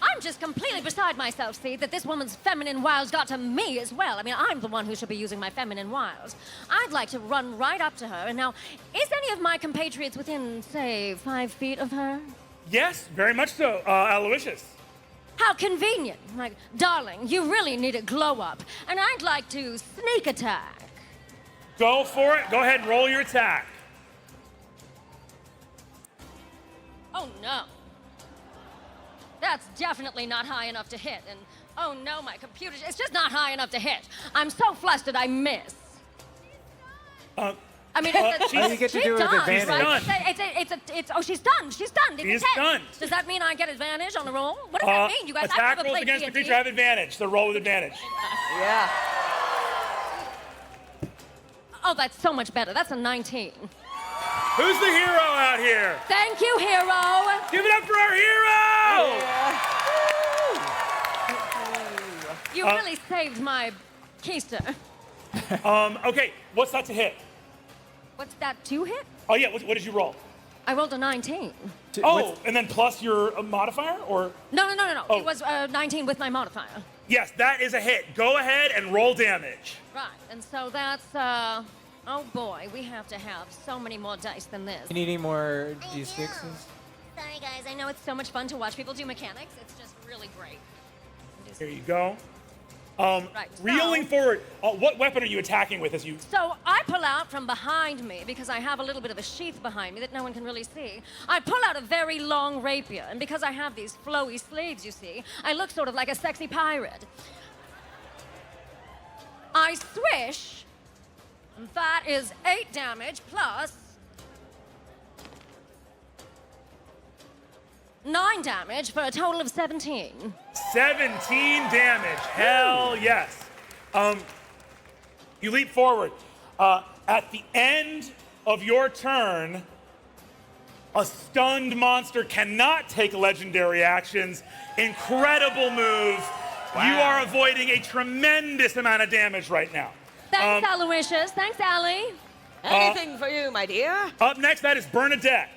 I'm just completely beside myself, see, that this woman's feminine wiles got to me as well. I mean, I'm the one who should be using my feminine wiles. I'd like to run right up to her. And now, is any of my compatriots within, say, 5 feet of her? Yes, very much so, Aloysius. How convenient. Like, darling, you really need a glow up. And I'd like to sneak attack. Go for it. Go ahead and roll your attack. Oh, no. That's definitely not high enough to hit. And oh, no, my computer, it's just not high enough to hit. I'm so flustered, I miss. I mean, you get to do it with advantage. Right? Oh, she's stunned. She's stunned. She is stunned. Does that mean I get advantage on the roll? What does that mean, you guys? I've Attack never rolls played against the D&D. creature have advantage. So roll with advantage. Yeah. Oh, that's so much better. That's a 19. Who's the hero out here? Thank you, hero. Give it up for our hero! You really saved my keister. Okay, what's that to hit? What's that, 2 hit? Oh yeah, what did you roll? I rolled a 19. Oh, and then plus your modifier, or? No. Oh. It was 19 with my modifier. Yes, that is a hit. Go ahead and roll damage. Right, and so that's, oh boy, we have to have so many more dice than this. You need any more I D6s? do. Sorry, guys, I know it's so much fun to watch people do mechanics. It's just really great. Here you go. Right, Reeling so- forward, what weapon are you attacking with as you... So I pull out from behind me, because I have a little bit of a sheath behind me that no one can really see. I pull out a very long rapier, and because I have these flowy sleeves, you see, I look sort of like a sexy pirate. I swish, and that is 8 damage plus 9 damage for a total of 17. 17 damage. Hell yes. You leap forward. At the end of your turn, a stunned monster cannot take legendary actions. Incredible move. You are avoiding a tremendous amount of damage right now. Thanks, Aloysius. Thanks, Allie. Anything for you, my dear. Up next, that is Bernadette.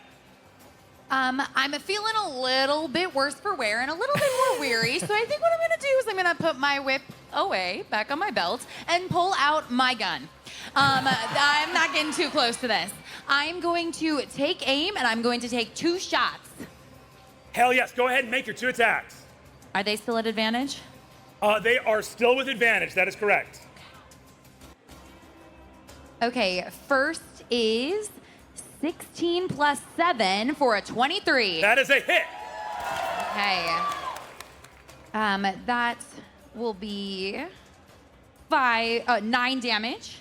I'm feeling a little bit worse for wear and a little bit more weary. So I think what I'm gonna do is I'm gonna put my whip away, back on my belt, and pull out my gun. I'm not getting too close to this. I'm going to take aim and I'm going to take 2 shots. Hell yes, go ahead and make your 2 attacks. Are they still at advantage? They are still with advantage. That is correct. Okay, first is 16 plus 7 for a 23. That is a hit. Okay. That will be 9 damage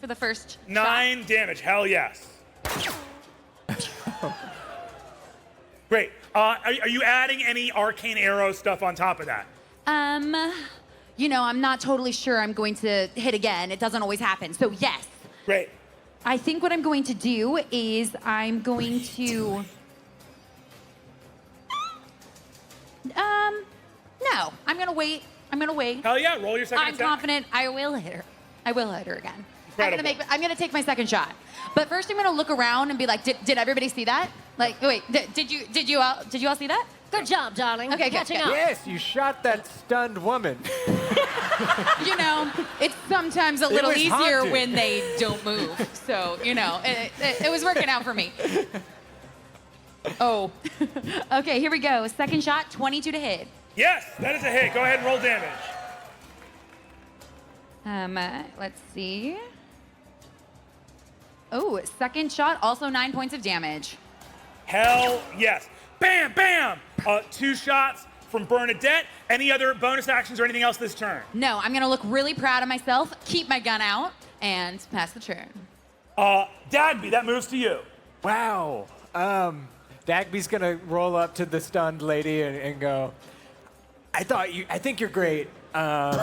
for the first 9 shot. damage. Hell yes. Great. Are you adding any arcane arrow stuff on top of that? You know, I'm not totally sure I'm going to hit again. It doesn't always happen. So yes. Great. I think what I'm going to do is I'm going to no, I'm gonna wait. Hell yeah, roll your second I'm attack. confident I will hit her. I will hit her again. Incredible. I'm gonna take my second shot. But first I'm gonna look around and be like, did everybody see that? Like, wait, did you all see that? Good job, darling. Okay, good, Catching good. up. Yes, you shot that stunned woman. You know, it's sometimes a little was easier haunted. when they don't move. So, you know, it was working out for me. Oh. Okay, here we go. Second shot, 22 to hit. Yes, that is a hit. Go ahead and roll damage. Let's see. Oh, second shot, also 9 points of damage. Hell yes. Bam, bam. 2 shots from Bernadette. Any other bonus actions or anything else this turn? No, I'm gonna look really proud of myself, keep my gun out, and pass the turn. Dagby, that moves to you. Wow. Dagby's gonna roll up to the stunned lady and go, I think you're great. Even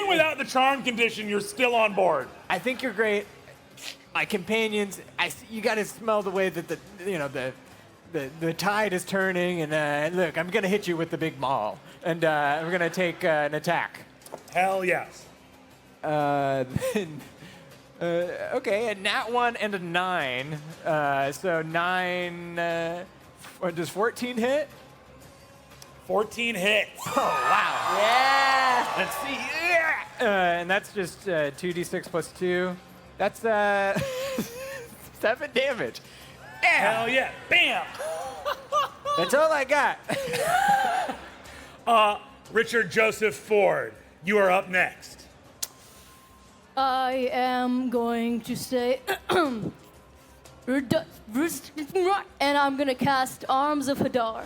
without the charm condition, you're still on board. I think you're great. My companions, you gotta smell the way that the tide is turning, and look, I'm gonna hit you with the big maul, and we're gonna take an attack. Hell yes. Okay, a nat 1 and a 9. So 9. Does 14 hit? 14 hits. Oh wow! Yeah. Let's see. Yeah. And that's just 2d6 plus 2. That's 7 damage. Hell yeah. Bam. That's all I got. Richard Joseph Ford, you are up next. I am going to say, and I'm gonna cast Arms of Hadar.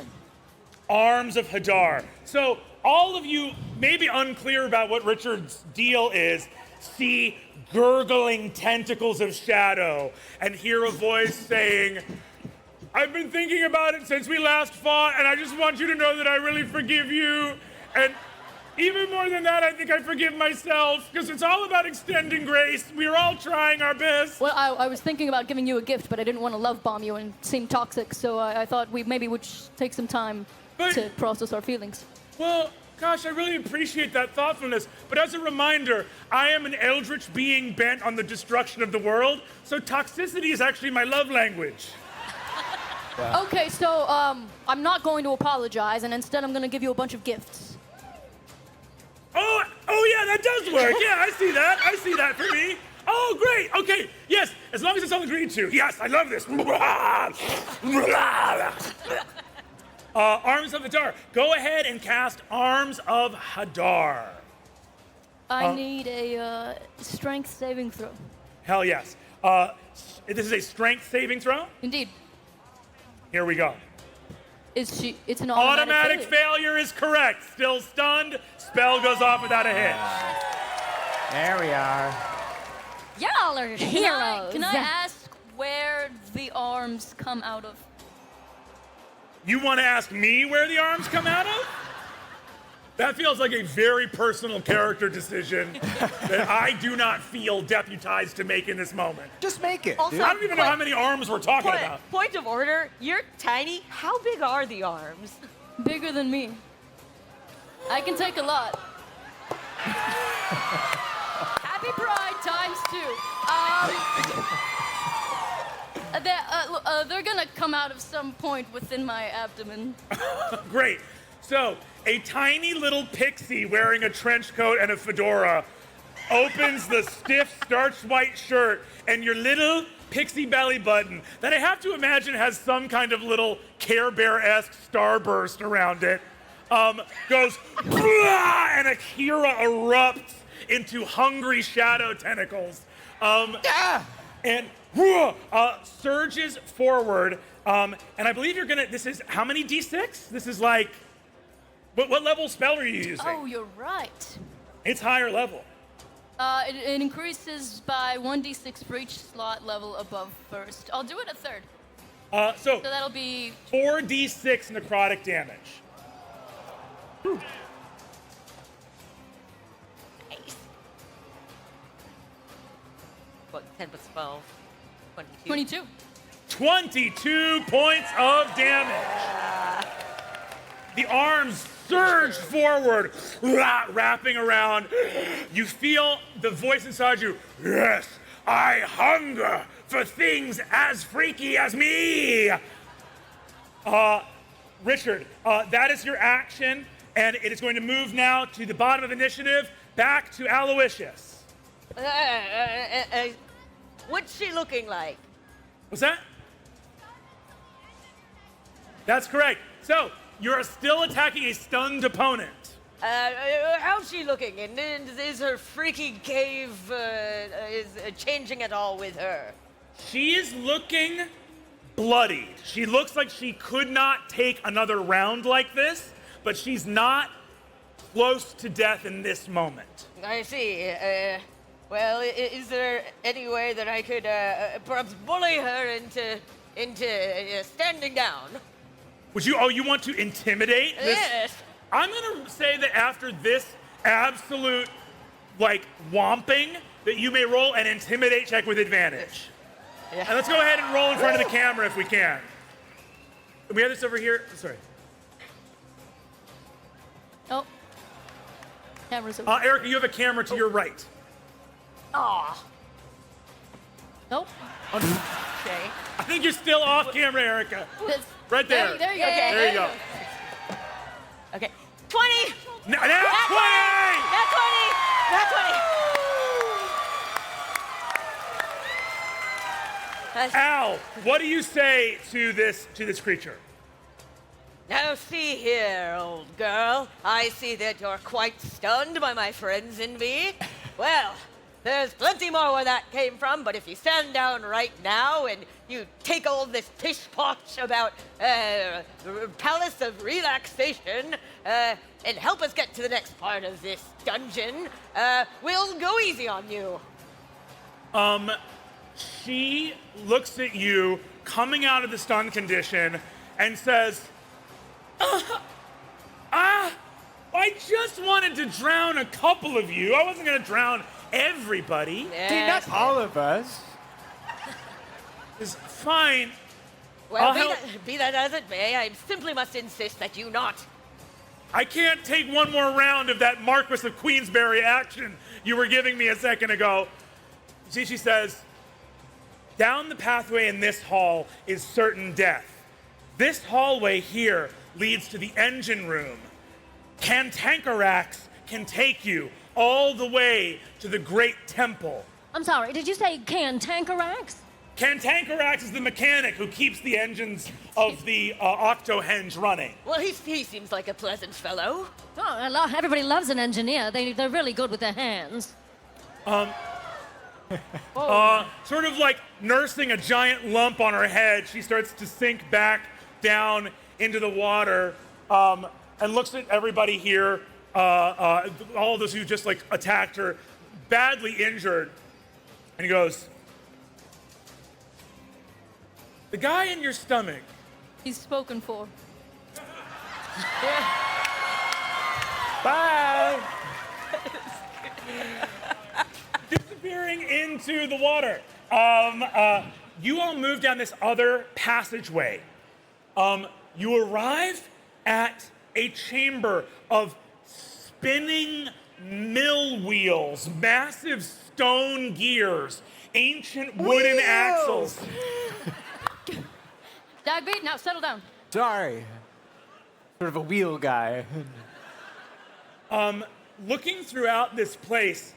Arms of Hadar. So all of you may be unclear about what Richard's deal is. See gurgling tentacles of shadow and hear a voice saying, I've been thinking about it since we last fought, and I just want you to know that I really forgive you. And even more than that, I think I forgive myself, because it's all about extending grace. We're all trying our best. Well, I was thinking about giving you a gift, but I didn't want to love bomb you and seem toxic, so I thought we maybe would take some time to process our feelings. Well, gosh, I really appreciate that thoughtfulness. But as a reminder, I am an eldritch being bent on the destruction of the world, so toxicity is actually my love language. Okay, so I'm not going to apologize, and instead I'm going to give you a bunch of gifts. Oh yeah, that does work. Yeah, I see that. I see that for me. Oh, great. Okay, yes, as long as it's all agreed to. Yes, I love this. Arms of Hadar. Go ahead and cast Arms of Hadar. I need a strength saving throw. Hell yes. This is a strength saving throw. Indeed. Here we go. It's an Automatic failure is correct. Still stunned. Spell goes off without a hit. There we are. Y'all are heroes. Can I ask where the arms come out of? You want to ask me where the arms come out of? That feels like a very personal character decision that I do not feel deputized to make in this moment. Just make it. Also, dude. I don't even know how many arms we're talking about. Point of order, you're tiny. How big are the arms? Bigger than me. I can take a lot. Happy Pride times 2. They're gonna come out of some point within my abdomen. Great. So, a tiny little pixie wearing a trench coat and a fedora opens the stiff, starched white shirt, and your little pixie belly button that I have to imagine has some kind of little Care Bear-esque starburst around it goes, and Akira erupts into hungry shadow tentacles. And surges forward. And I believe you're gonna, this is, how many D6? This is like, what level spell are you using? Oh, you're right. It's higher level. It increases by 1d6 for each slot level above first. I'll do it at third. So So that'll be 4d6 necrotic damage. Nice. What, 10 plus 12? 22. 22. 22 points of damage. The arms surge forward, wrapping around. You feel the voice inside you. Yes, I hunger for things as freaky as me. Richard, that is your action, and it is going to move now to the bottom of initiative, back to Aloysius. What's she looking like? What's that? That's correct. So, you're still attacking a stunned opponent. How's she looking? And is her freaky cave changing at all with her? She is looking bloodied. She looks like she could not take another round like this, but she's not close to death in this moment. I see. Well, is there any way that I could perhaps bully her into standing down? Would you? Oh, you want to intimidate this? Yes. I'm gonna say that after this absolute, like, whomping, that you may roll an intimidate check with advantage. Yeah. And let's go ahead and roll in front of the camera if we can. We have this over here. Sorry. Oh. Camera's over. Erica, you have a camera to your right. Aw. Nope. Okay. I think you're still off camera, Erica. This- Right there. There you go. Okay. There you go. Okay. 20! Now 20! Not 20! Not 20! Al, what do you say to this creature? Now see here, old girl. I see that you're quite stunned by my friends and me. Well, there's plenty more where that came from, but if you stand down right now and you take all this pish-posh about palace of relaxation and help us get to the next part of this dungeon, we'll go easy on you. She looks at you coming out of the stun condition and says, I just wanted to drown a couple of you. I wasn't gonna drown everybody. Not all of us. It's fine. Well, I'll be that as it may, I simply must insist that you not. I can't take one more round of that Marquis of Queensberry action you were giving me a second ago. See, she says, down the pathway in this hall is certain death. This hallway here leads to the engine room. Cantankorax can take you all the way to the Great Temple. I'm sorry, did you say Cantankorax? Cantankorax is the mechanic who keeps the engines of the Octohenge running. Well, he seems like a pleasant fellow. Oh, everybody loves an engineer. They're really good with their hands. Sort of like nursing a giant lump on her head, she starts to sink back down into the water and looks at everybody here, all of those who just like attacked her, badly injured, and he goes, the guy in your stomach. He's spoken for. Bye. Disappearing into the water. You all move down this other passageway. You arrive at a chamber of spinning mill wheels, massive stone gears, ancient wooden axles. Dagbeat, now settle down. Sorry. Sort of a wheel guy. Looking throughout this place,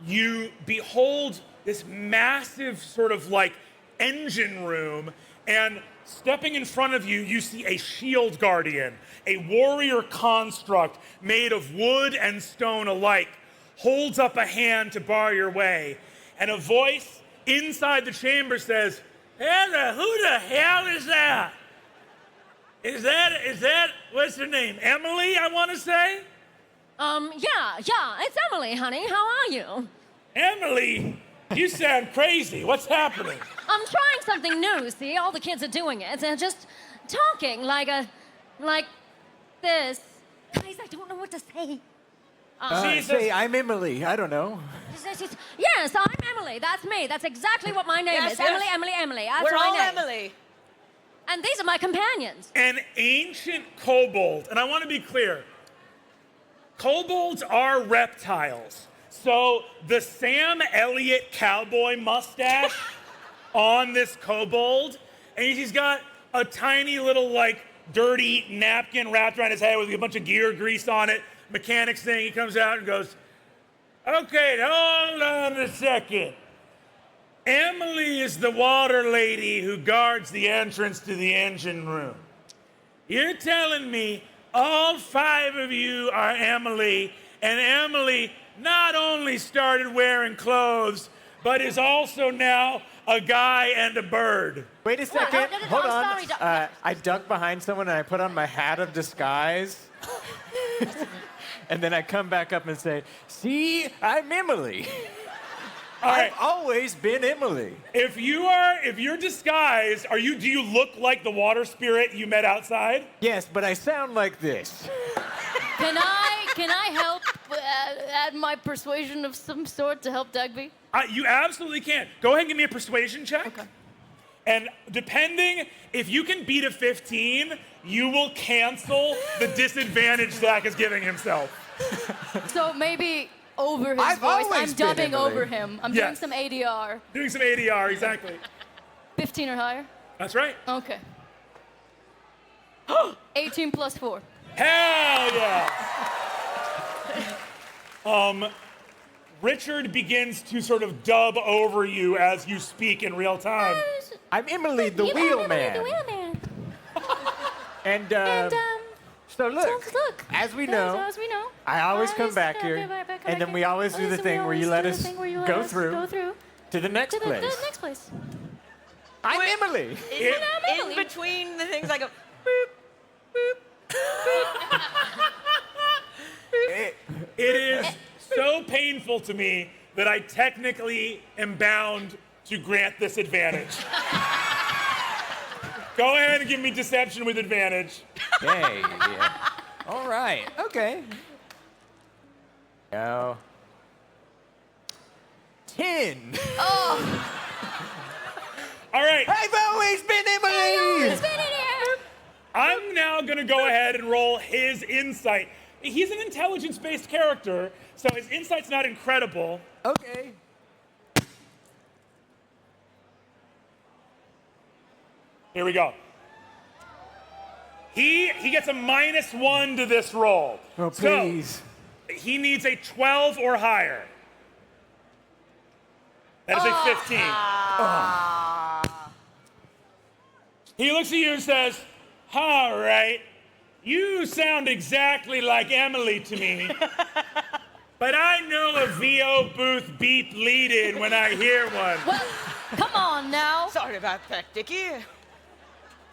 you behold this massive sort of like engine room, And stepping in front of you, you see a shield guardian, a warrior construct made of wood and stone alike, holds up a hand to bar your way. And a voice inside the chamber says, Hannah, who the hell is that? Is that, what's her name? Emily, I want to say? Yeah, it's Emily, honey. How are you? Emily, you sound crazy. What's happening? I'm trying something new, see? All the kids are doing it. They're just talking like this. Guys, I don't know what to say. Say, I'm Emily. I don't know. Yes, I'm Emily. That's me. That's exactly what my name is. Yes. Emily. That's We're my all name. Emily. And these are my companions. An ancient kobold, and I want to be clear, kobolds are reptiles. So the Sam Elliott cowboy mustache on this kobold, and he's got a tiny little like dirty napkin wrapped around his head with a bunch of gear grease on it. Mechanics thing, he comes out and goes, okay, hold on a second. Emily is the water lady who guards the entrance to the engine room. You're telling me all 5 of you are Emily, and Emily not only started wearing clothes, but is also now a guy and a bird. Wait a second. No, Hold on. I'm sorry, I duck behind someone and I put on my hat of disguise. And then I come back up and say, see, I'm Emily. All right. I've always been Emily. If you're disguised, do you look like the water spirit you met outside? Yes, but I sound like this. Can I help add my persuasion of some sort to help Dagby? You absolutely can. Go ahead and give me a persuasion check. Okay. And depending, if you can beat a 15, you will cancel the disadvantage Zach is giving himself. So maybe over his I've voice, I'm always been dubbing Emily. over him. I'm doing Yes. some ADR. Doing some ADR, exactly. 15 or higher? That's right. Okay. 18 plus 4. Hell yeah! Richard begins to sort of dub over you as you speak in real time. I'm Emily, the wheelman. The wheelman. And, so look, as we know, I always come back here, and then we always do the thing where you let us go through to the next place. I'm Emily. In between the things, I go, boop, boop, It is so painful to me that I technically am bound to grant this advantage. Go ahead and give me deception with advantage. Hey, yeah. All right, okay. Go. 10. All right, I've always been Emily. I'm now gonna go ahead and roll his insight. He's an intelligence-based character, so his insight's not incredible. Okay. Here we go. He gets a -1 to this roll. Oh, please. So he needs a 12 or higher. That is a 15. He looks at you and says, all right, you sound exactly like Emily to me. But I know a VO booth beep lead-in when I hear one. Well, come on now. Sorry about that, Dickie.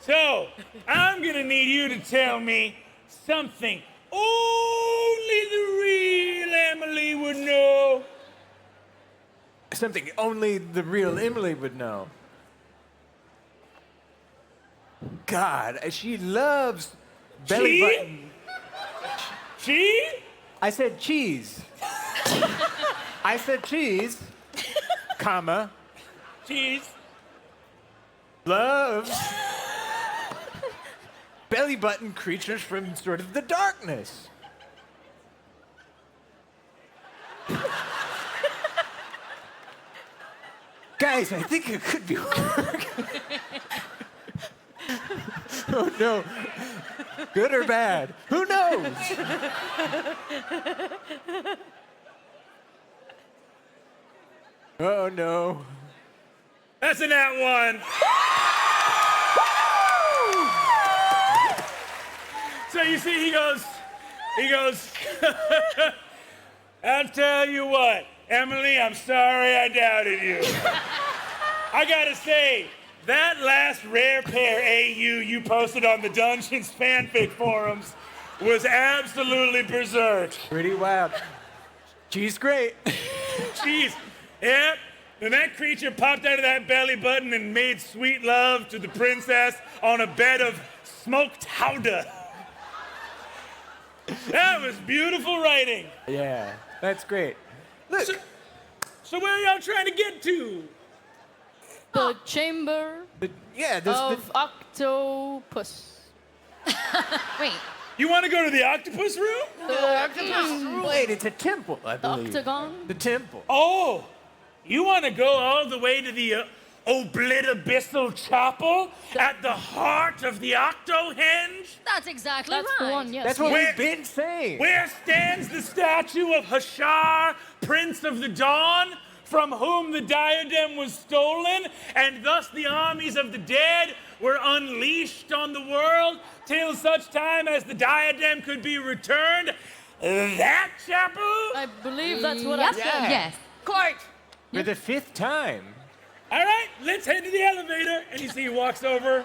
So, I'm gonna need you to tell me something only the real Emily would know. Something only the real Emily would know. God, she loves belly She? button. She? I said cheese. I said cheese, comma, Cheese. loves belly button creatures from sort of the darkness. Guys, I think it could be working. Oh no. Good or bad? Who knows? Oh no. That's a nat 1. So you see, he goes, I'll tell you what, Emily, I'm sorry I doubted you. I gotta say, that last rare pair AU you posted on the Dungeons fanfic forums was absolutely berserk. Pretty wild. She's great. Jeez, yep. And that creature popped out of that belly button and made sweet love to the princess on a bed of smoked howdah. That was beautiful writing. Yeah, that's great. Look, So where are y'all trying to get to? The chamber there's of octopus. Wait. You want to go to the octopus room? wait, it's a temple, I believe. Octagon. The temple. Oh, you want to go all the way to the Oblitabyssal Chapel at the heart of the Octohenge? That's exactly That's right. the one, yes. That's what Where- we've been saying. Where stands the statue of Hashar, Prince of the Dawn, from whom the diadem was stolen, and thus the armies of the dead were unleashed on the world till such time as the diadem could be returned? That chapel? I believe that's what I Yep. said. Yes. Quite. For the 5th time. All right, let's head to the elevator. And you see he walks over,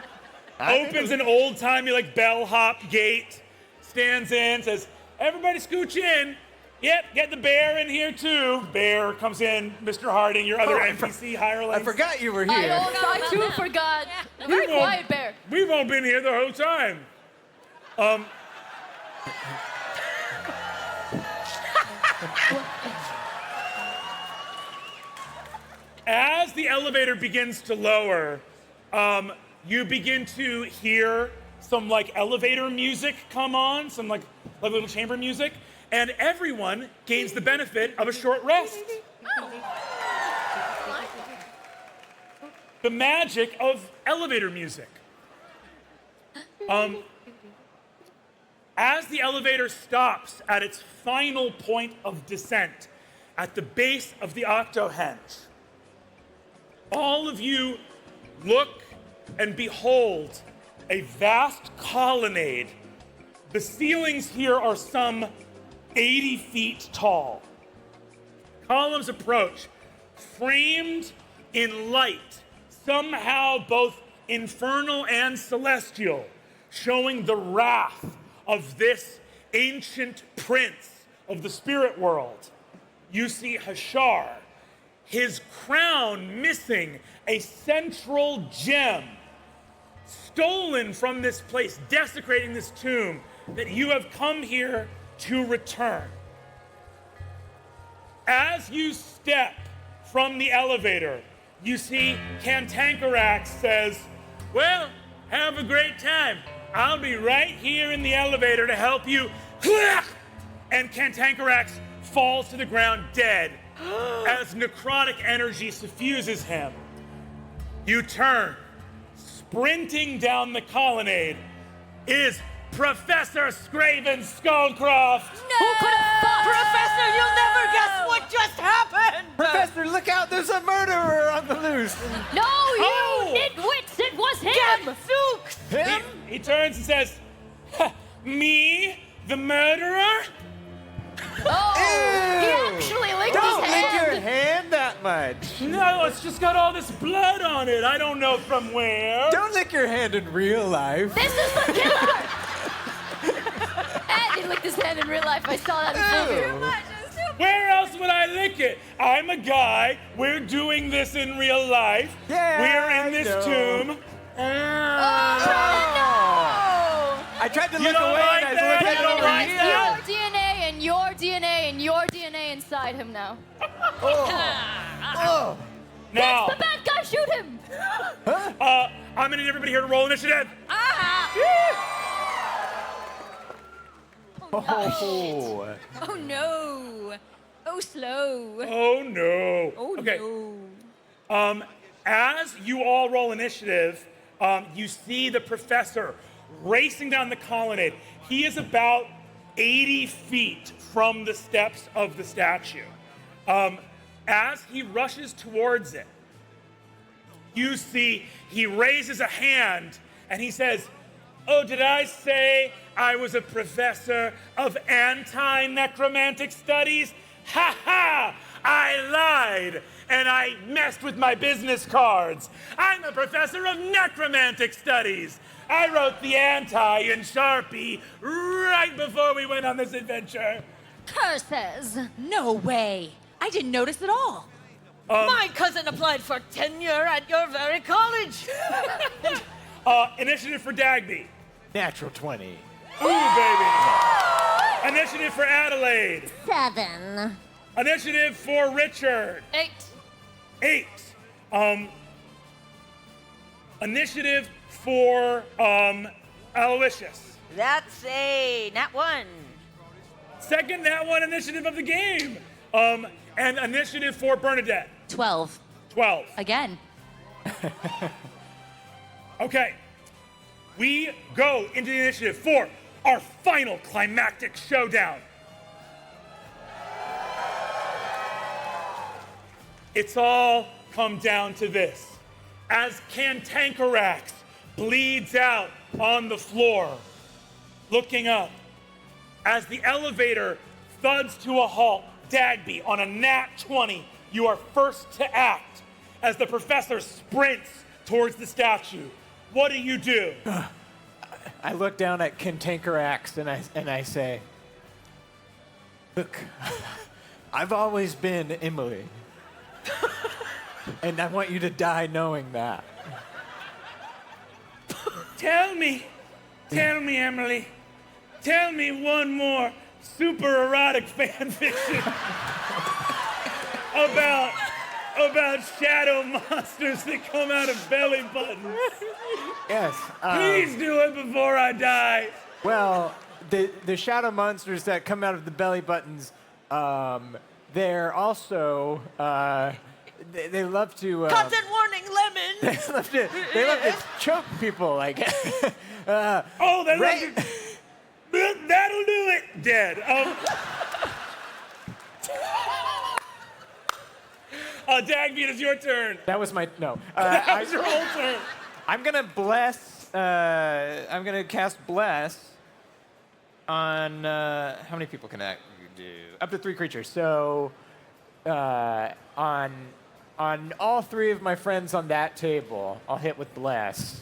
opens an old-timey like bellhop gate, stands in, says, everybody scooch in. Yep, get the bear in here too. Bear comes in, Mr. Harding, your other NPC hireling. I forgot you were I, here. I too forgot. A very We've all- quiet bear. We've all been here the whole time. As the elevator begins to lower, you begin to hear some like elevator music come on, some like little chamber music, and everyone gains the benefit of a short rest. The magic of elevator music. As the elevator stops at its final point of descent, at the base of the Octohenge, all of you look and behold a vast colonnade. The ceilings here are some 80 feet tall. Columns approach, framed in light, somehow both infernal and celestial, showing the wrath of this ancient prince of the spirit world. You see Hashar, his crown missing a central gem, stolen from this place, desecrating this tomb that you have come here to return. As you step from the elevator, you see Cantankarax says, well, have a great time. I'll be right here in the elevator to help you. And Cantankarax falls to the ground dead as necrotic energy suffuses him. You turn. Sprinting down the colonnade is Professor Scraven Skullcroft. Who could have thought? Professor, you'll never guess what just happened! Professor, look out, there's a murderer on the loose. No, you Oh! nitwits! It was him! Him? He turns and says, "Ha, me, the murderer? Oh, he Ew. actually licked Don't his lick hand. your hand that much. No, it's just got all this blood on it. I don't know from where. Don't lick your hand in real life. This is the killer! And he licked his hand in real life. I saw that in the movie. Ew. Where else would I lick it? I'm a guy. We're doing this in real life. Yeah, We're in I this know. tomb. I tried to You look don't away like and I that? looked You don't like at that? Your DNA and your DNA and your DNA inside him now. Oh. Now, The bad guy, shoot him! I'm gonna need everybody here to roll initiative. Oh. Oh no! Oh, slow. Oh no. Oh Okay. no. As you all roll initiative, you see the professor racing down the colonnade. He is about 80 feet from the steps of the statue. As he rushes towards it, you see he raises a hand and he says, Oh, did I say I was a professor of anti-necromantic studies? Ha ha! I lied, and I messed with my business cards. I'm a professor of necromantic studies. I wrote the anti in Sharpie right before we went on this adventure. Curses! No way. I didn't notice at all. My cousin applied for tenure at your very college. Initiative for Dagby. Natural 20. Ooh, baby. Initiative for Adelaide. 7. Initiative for Richard. 8. 8. Initiative for Aloysius. That's a nat 1. Second nat 1 initiative of the game. And initiative for Bernadette. 12. 12. Again. Okay. We go into the initiative for our final climactic showdown. It's all come down to this. As Cantankorax bleeds out on the floor, looking up, as the elevator thuds to a halt, Dagby, on a nat 20, you are first to act as the professor sprints towards the statue. What do you do? I look down at Cantankorax and I say, look, I've always been Emily. And I want you to die knowing that. Tell me, Emily, tell me one more super erotic fan fiction about shadow monsters that come out of belly buttons. Yes. Please do it before I die. Well, the shadow monsters that come out of the belly buttons, they're also, they love to... Content warning, lemon. they love to choke people, like... Oh, they love to... That'll do it. Dead. Dagby, it is your turn. That was my... No. That was your whole turn. I'm gonna bless. I'm gonna cast bless on. How many people can I do? Up to 3 creatures. So on all 3 of my friends on that table, I'll hit with bless.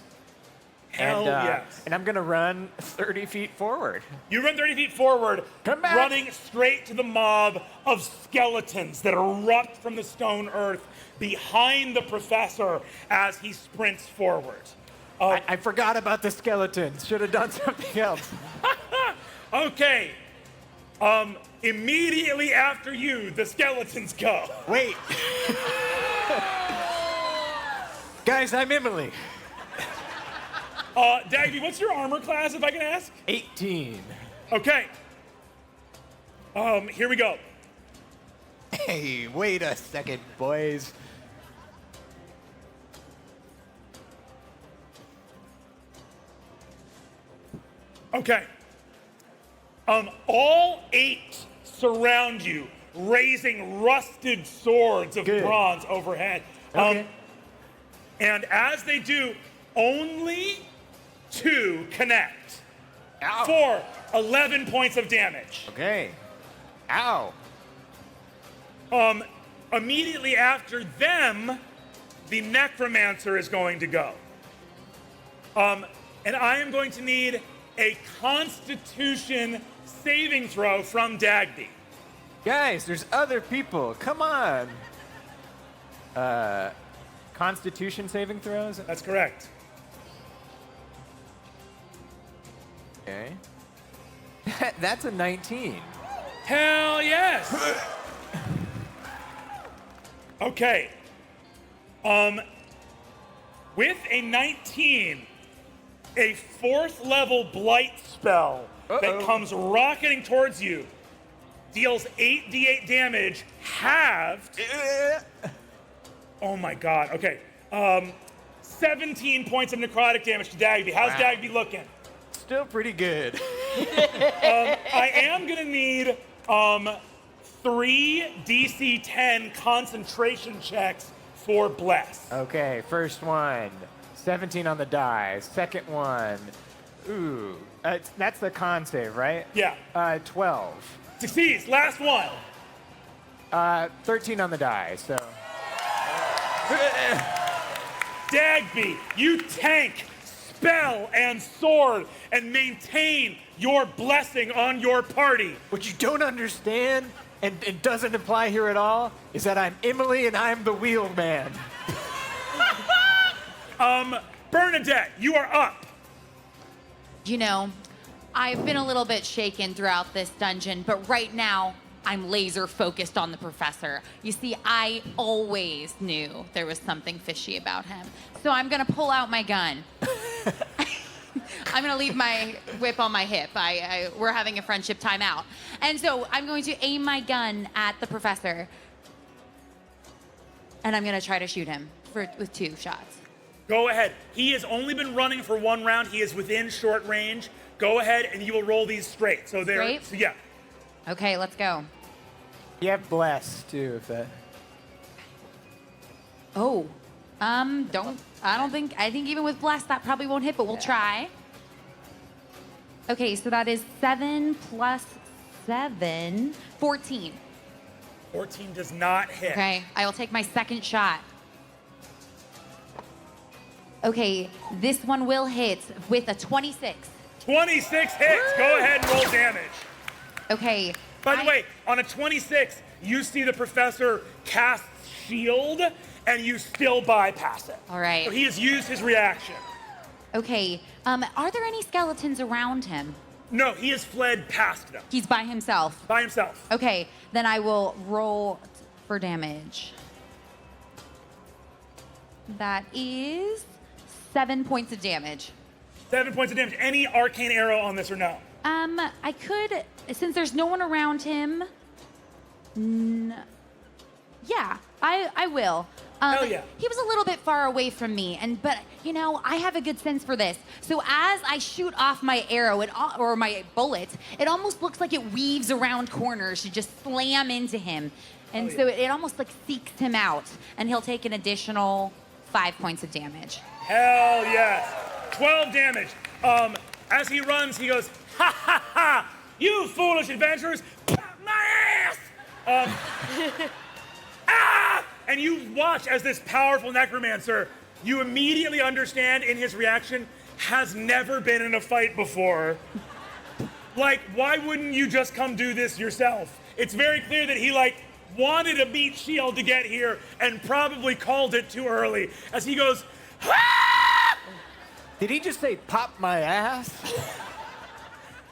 Hell yes. And I'm gonna run 30 feet forward. You run 30 feet forward, Come back. running straight to the mob of skeletons that erupt from the stone earth behind the professor as he sprints forward. I forgot about the skeletons. Should have done something else. Okay. Immediately after you, the skeletons go. Wait. Guys, I'm Emily. Dagby, what's your armor class, if I can ask? 18. Okay. Here we go. Hey, wait a second, boys. Okay. All 8 surround you, raising rusted swords of Good. bronze overhead. Okay. And as they do, only 2 connect. Ow. For 11 points of damage. Okay. Ow. Immediately after them, the necromancer is going to go. And I am going to need a Constitution saving throw from Dagby. Guys, there's other people. Come on. Constitution saving throws? That's correct. Okay. That's a 19. Hell yes. Okay. With a 19, a 4th level blight spell that comes rocketing towards you deals 8d8 damage, halved. Oh my god. Okay. 17 points of necrotic damage to Dagby. How's Wow. Dagby looking? Still pretty good. I am gonna need 3 DC 10 concentration checks for bless. Okay, first one. 17 on the die. Second one. Ooh, that's the con save, right? Yeah. 12. Succeeds. Last one. 13 on the die, so. Dagby, you tank, spell, and sword, and maintain your blessing on your party. What you don't understand, and it doesn't apply here at all, is that I'm Emily and I'm the wheelman. Bernadette, you are up. You know, I've been a little bit shaken throughout this dungeon, but right now, I'm laser focused on the professor. You see, I always knew there was something fishy about him. So I'm gonna pull out my gun. I'm gonna leave my whip on my hip. We're having a friendship timeout. And so I'm going to aim my gun at the professor. And I'm gonna try to shoot him with 2 shots. Go ahead. He has only been running for 1 round. He is within short range. Go ahead and you will roll these straight. So there. Straight? So yeah. Okay, let's go. You have bless, too, if that. Oh, I think even with blast that probably won't hit, but we'll try. Okay, so that is 7 plus 7, 14. 14 does not hit. Okay, I will take my second shot. Okay, this one will hit with a 26. 26 hits. Go ahead and roll damage. Okay. By the way, on a 26, you see the professor cast shield, and you still bypass it. All right. So he has used his reaction. Okay, are there any skeletons around him? No, he has fled past them. He's by himself. By himself. Okay, then I will roll for damage. That is 7 points of damage. 7 points of damage. Any arcane arrow on this or no? I could, since there's no one around him. Yeah, I will. Hell yeah. He was a little bit far away from me, but you know, I have a good sense for this. So as I shoot off my arrow or my bullet, it almost looks like it weaves around corners to just slam into him, and so it almost like seeks him out, and he'll take an additional 5 points of damage. Hell yes. 12 damage. As he runs, he goes, ha ha ha! You foolish adventurers! Pop my ass! Ah! And you watch as this powerful necromancer, you immediately understand in his reaction, has never been in a fight before. Like, why wouldn't you just come do this yourself? It's very clear that he, wanted a meat shield to get here and probably called it too early. As he goes, ah! Did he just say pop my ass?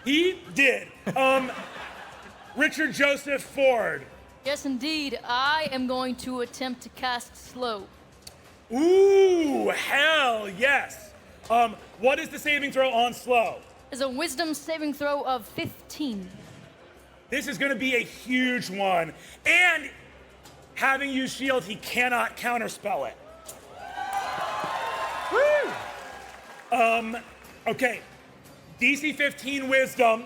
He did. Richard Joseph Ford. Yes, indeed. I am going to attempt to cast slow. Ooh, hell yes. What is the saving throw on slow? Is a wisdom saving throw of 15. This is going to be a huge one. And having used shield, he cannot counterspell it. Woo! Okay. DC 15 wisdom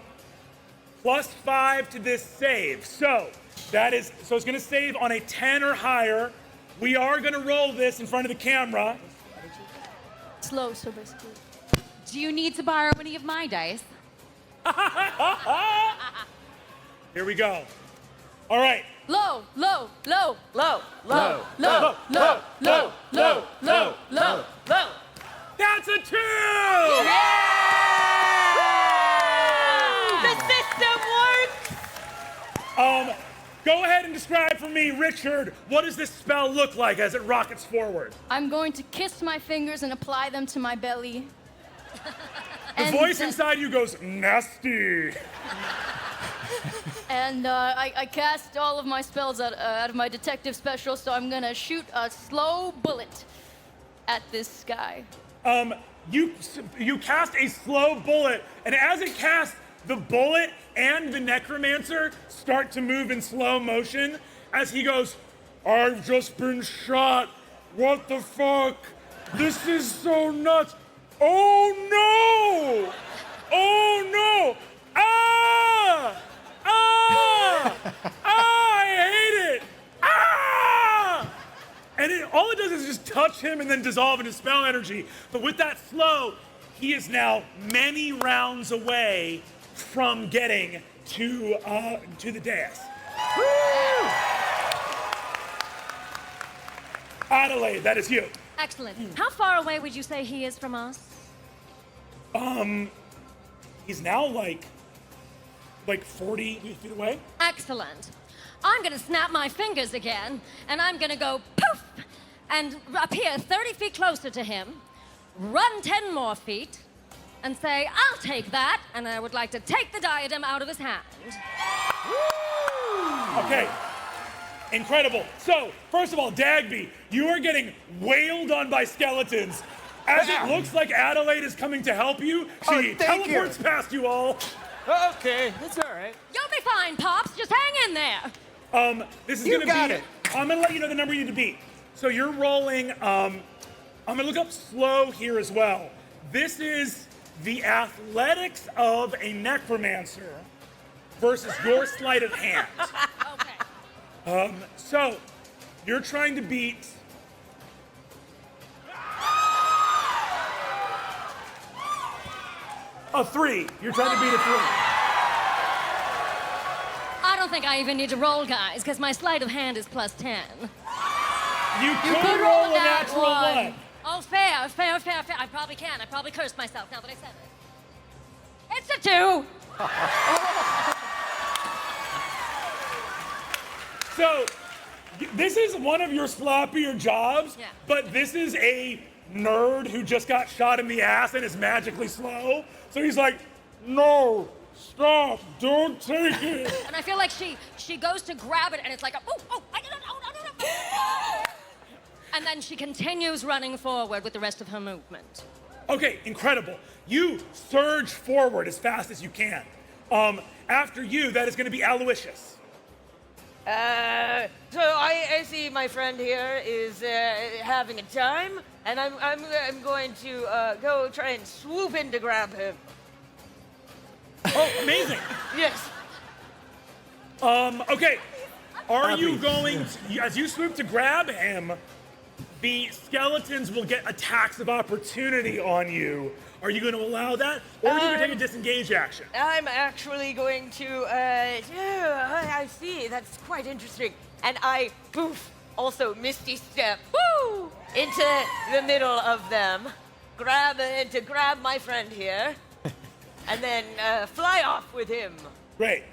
plus 5 to this save. So it's going to save on a 10 or higher. We are going to roll this in front of the camera. Slow, so basically. Do you need to borrow any of my dice? Here we go. All right. Low, low, low, Low, low, low, low, low, low, low, low. low. That's a 2! The system works! Go ahead and describe for me, Richard, what does this spell look like as it rockets forward? I'm going to kiss my fingers and apply them to my belly. The voice inside you goes, nasty. And I cast all of my spells out of my detective special, so I'm gonna shoot a slow bullet at this guy. You cast a slow bullet, and as it casts, the bullet and the necromancer start to move in slow motion as he goes, I've just been shot. What the fuck? This is so nuts. Oh no! Oh no! Ah! Ah! Ah! I hate it! Ah! And all it does is just touch him and then dissolve into spell energy. But with that slow, he is now many rounds away from getting to the dais. Adelaide, that is you. Excellent. How far away would you say he is from us? He's now like 40 feet away. Excellent. I'm gonna snap my fingers again, and I'm gonna go poof, and appear 30 feet closer to him, run 10 more feet, and say, I'll take that, and I would like to take the diadem out of his hand. Okay. Incredible. So, first of all, Dagby, you are getting wailed on by skeletons. As it looks like Adelaide is coming to help you, she teleports past you all. Okay, that's all right. You'll be fine, Pops. Just hang in there. This is You gonna got be. it. I'm gonna let you know the number you need to beat. So you're rolling. I'm gonna look up slow here as well. This is the athletics of a necromancer versus your sleight of hand. Okay. So you're trying to beat. A 3. You're trying to beat a 3. I don't think I even need to roll, guys, because my sleight of hand is plus 10. You could roll a natural 1. Oh, fair. I probably can. I probably cursed myself now that I said it. It's a 2. So, this is one of your sloppier jobs, Yeah. but this is a nerd who just got shot in the ass and is magically slow. So he's like, no, stop, don't take it. And I feel like she goes to grab it, and it's like, I don't know. And then she continues running forward with the rest of her movement. Okay, incredible. You surge forward as fast as you can. After you, that is going to be Aloysius. So I see my friend here is having a time, and I'm going to go try and swoop in to grab him. Oh, amazing. Yes. Okay. Are you going to, as you swoop to grab him, the skeletons will get attacks of opportunity on you. Are you going to allow that? Or are you going to take a disengage action? I'm actually going to, I see, that's quite interesting. And I, poof, also Misty Step, woo, into the middle of them, grab my friend here, and then fly off with him. Great.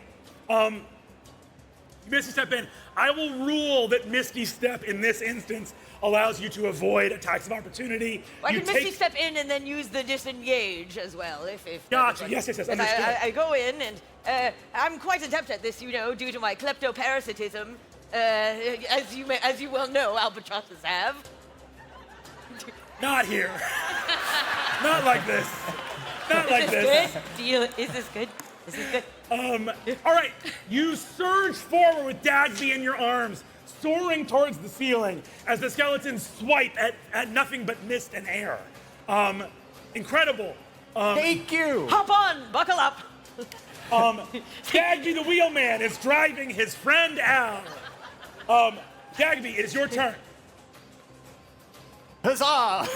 Misty Step in. I will rule that Misty Step in this instance allows you to avoid attacks of opportunity. I You can Misty Step in and then use the disengage as well, if Gotcha. Yes, Yes, understood. I go in, and I'm quite adept at this, due to my kleptoparasitism, as you well know, albatrosses have. Not here. Not like this. Not like this. Good? Is this good? Is this good? All right. You surge forward with Dagsby in your arms, soaring towards the ceiling as the skeletons swipe at nothing but mist and air. Incredible. Thank you. Hop on, buckle up. Dagby the wheelman is driving his friend Al. Dagby, it is your turn. Huzzah!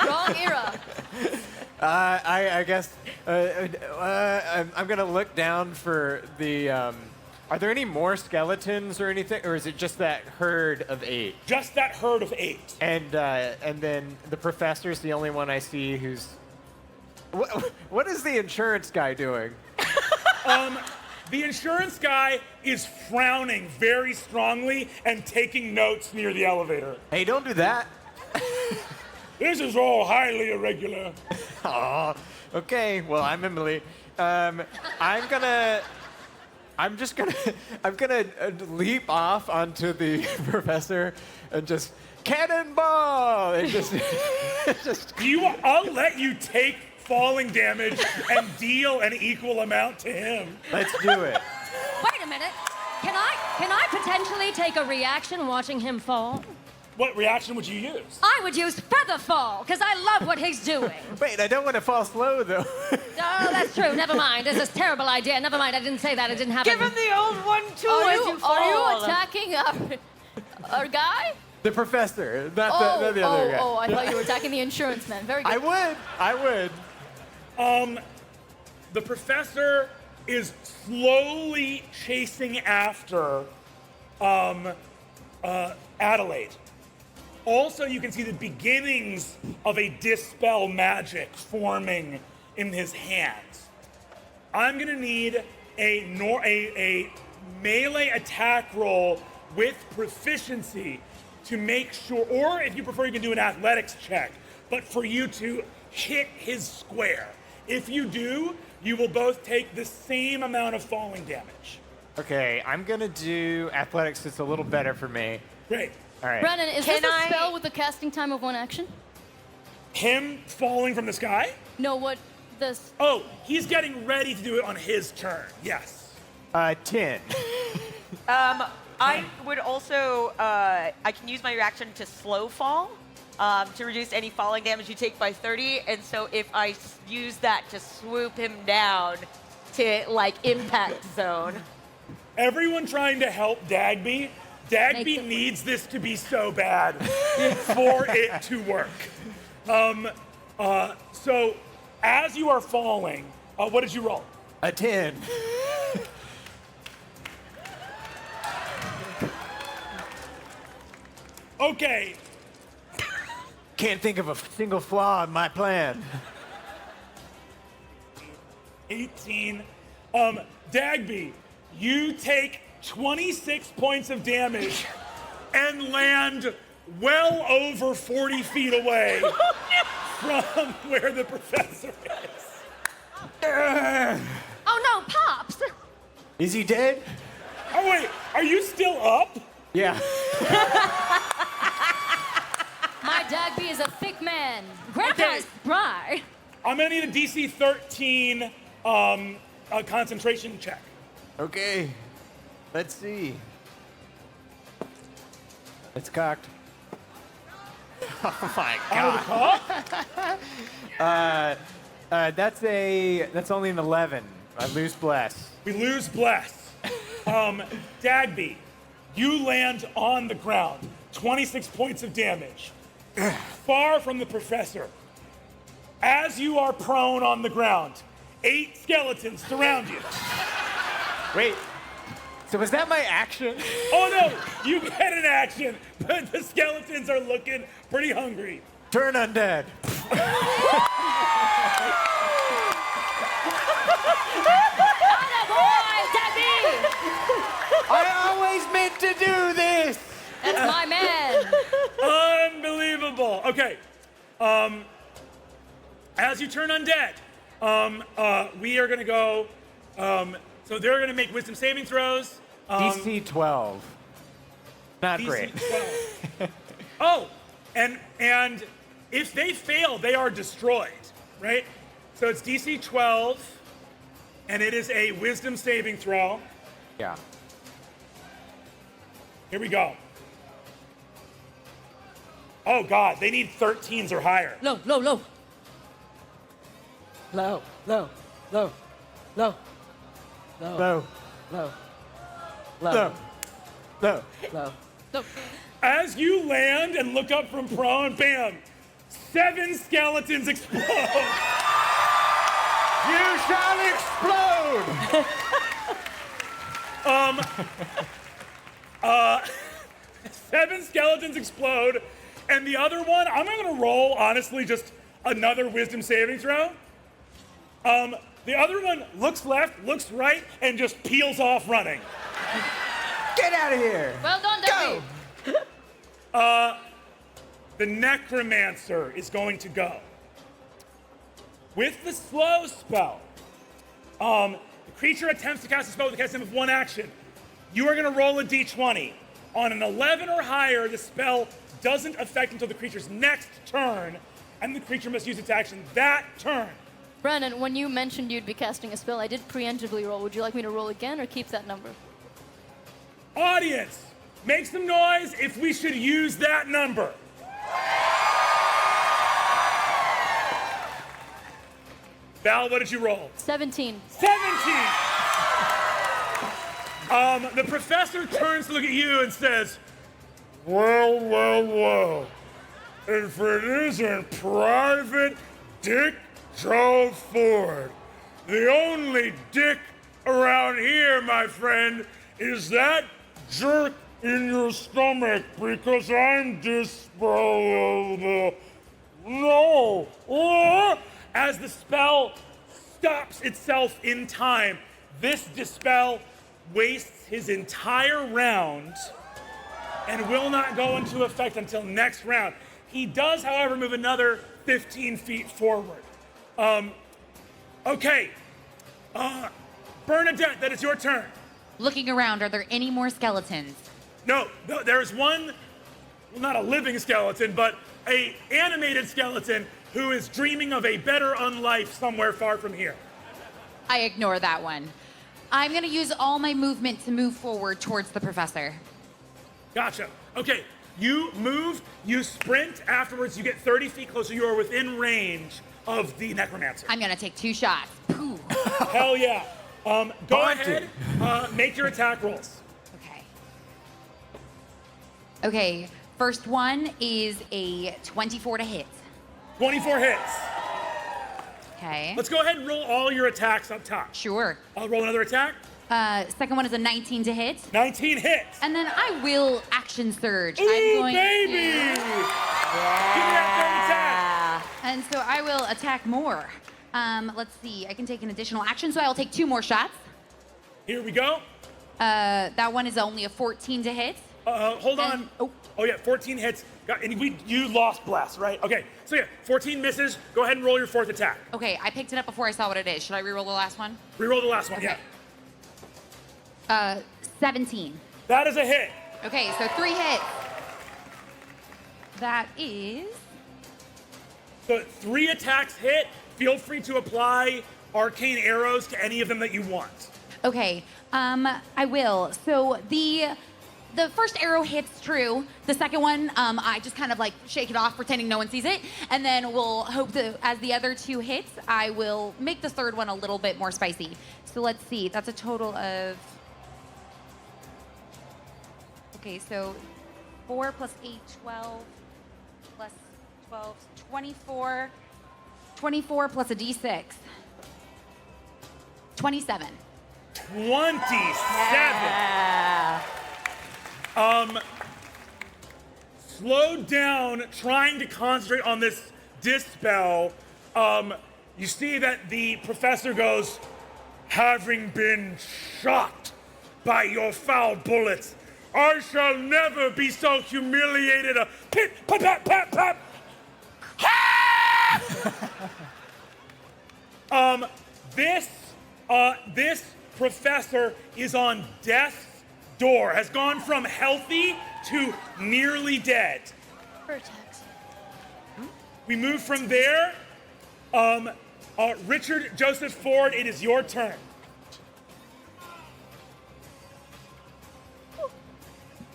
Wrong era. I guess I'm gonna look down for the. Are there any more skeletons or anything, or is it just that herd of 8? Just that herd of 8. And then the professor's the only one I see who's. What is the insurance guy doing? The insurance guy is frowning very strongly and taking notes near the elevator. Hey, don't do that. This is all highly irregular. Oh, okay. Well, I'm Emily. I'm gonna leap off onto the professor and just cannonball and just. I'll let you take falling damage and deal an equal amount to him. Let's do it. Wait a minute. Can I potentially take a reaction watching him fall? What reaction would you use? I would use feather fall, because I love what he's doing. Wait, I don't want to fall slow though. Oh, that's true. Never mind. This is a terrible idea. Never mind. I didn't say that. It didn't happen. Give him the old 1-2 Are as you fall. you attacking our guy? The professor, not the other guy. I thought you were attacking the insurance man. Very good. I would. The professor is slowly chasing after Adelaide. Also, you can see the beginnings of a dispel magic forming in his hands. I'm gonna need a melee attack roll with proficiency to make sure, or if you prefer, you can do an athletics check, but for you to hit his square. If you do, you will both take the same amount of falling damage. Okay, I'm gonna do athletics. It's a little better for me. Great. All right. Brennan, is Can this a I- spell with a casting time of 1 action? Him falling from the sky? No, what this? Oh, he's getting ready to do it on his turn. Yes. 10. I would also, I can use my reaction to slow fall to reduce any falling damage you take by 30. And so if I use that to swoop him down to like impact zone. Everyone trying to help Dagby. Dagby Make it needs this to be so bad for it to work. So as you are falling, what did you roll? A 10. Okay. Can't think of a single flaw in my plan. 18. Dagby, you take 26 points of damage and land well over 40 feet away from where the professor is. Oh no, Pops! Is he dead? Oh wait, are you still up? Yeah. My Dagby is a thick man. Grandpa's spry. I'm gonna need a DC 13 a concentration check. Okay. Let's see. It's cocked. Oh my god. That's only an 11. I lose bless. We lose bless. Dagby, you land on the ground. 26 points of damage. Far from the professor. As you are prone on the ground, 8 skeletons surround you. Wait. So was that my action? Oh no, you get an action, but the skeletons are looking pretty hungry. Turn undead. I always meant to do this. That's my man. Unbelievable. Okay. As you turn undead, we are gonna go. So they're gonna make wisdom saving throws. DC 12. Not DC great. 12. Oh, and if they fail, they are destroyed, right? So it's DC 12, and it is a wisdom saving throw. Yeah. Here we go. Oh God, they need 13s or higher. Low, low, low. Low, low, low, low, low, Low. low, Low. Low. low. As you land and look up from prone, bam, 7 skeletons explode. You shall explode. 7 skeletons explode, and the other one, I'm not gonna roll, honestly, just another wisdom saving throw. The other one looks left, looks right, and just peels off running. Get out of here. Well done, Dagby. The necromancer is going to go. With the slow spell, the creature attempts to cast a spell with a cast time of 1 action. You are gonna roll a d20. On an 11 or higher, the spell doesn't affect until the creature's next turn, and the creature must use its action that turn. Brennan, when you mentioned you'd be casting a spell, I did preemptively roll. Would you like me to roll again or keep that number? Audience, make some noise if we should use that number. Val, what did you roll? 17. 17! The professor turns to look at you and says, Well. If it isn't Private Dick Joe Ford, the only dick around here, my friend, is that jerk in your stomach because I'm disposable. No. As the spell stops itself in time, this dispel wastes his entire round and will not go into effect until next round. He does, however, move another 15 feet forward. Okay. Bernadette, that is your turn. Looking around, are there any more skeletons? No, there's one, well, not a living skeleton, but a animated skeleton who is dreaming of a better unlife somewhere far from here. I ignore that one. I'm gonna use all my movement to move forward towards the professor. Gotcha. Okay, you move, you sprint, afterwards you get 30 feet closer, you are within range of the necromancer. I'm gonna take 2 shots. Pooh. Hell yeah. Go Haunted. ahead, make your attack rolls. Okay, first one is a 24 to hit. 24 hits. Okay. Let's go ahead and roll all your attacks up top. Sure. I'll roll another attack. Second one is a 19 to hit. 19 hits. And then I will action surge. Ooh, baby! Give me that third attack. And so I will attack more. Let's see, I can take an additional action, so I will take 2 more shots. Here we go. That one is only a 14 to hit. Hold on. And- oh. Oh yeah, 14 hits. You lost blast, right? Okay, so yeah, 14 misses. Go ahead and roll your 4th attack. Okay, I picked it up before I saw what it is. Should I reroll the last one? Reroll the last one, Okay. yeah. 17. That is a hit. Okay, so 3 hits. That is... So 3 attacks hit. Feel free to apply arcane arrows to any of them that you want. Okay, I will. So the first arrow hits true. The second one, I just kind of like shake it off, pretending no one sees it. And then we'll hope that as the other 2 hits, I will make the third one a little bit more spicy. So let's see, that's a total of... Okay, so 4 plus 8, 12, plus 12, 24. 24 plus a d6. 27. 27. Slow down, trying to concentrate on this dispel. You see that the professor goes, having been shot by your foul bullets, I shall never be so humiliated. Pip, pap, pap, pap, pap. This professor is on death's door, has gone from healthy to nearly dead. Vertex. We move from there. Richard Joseph Ford, it is your turn.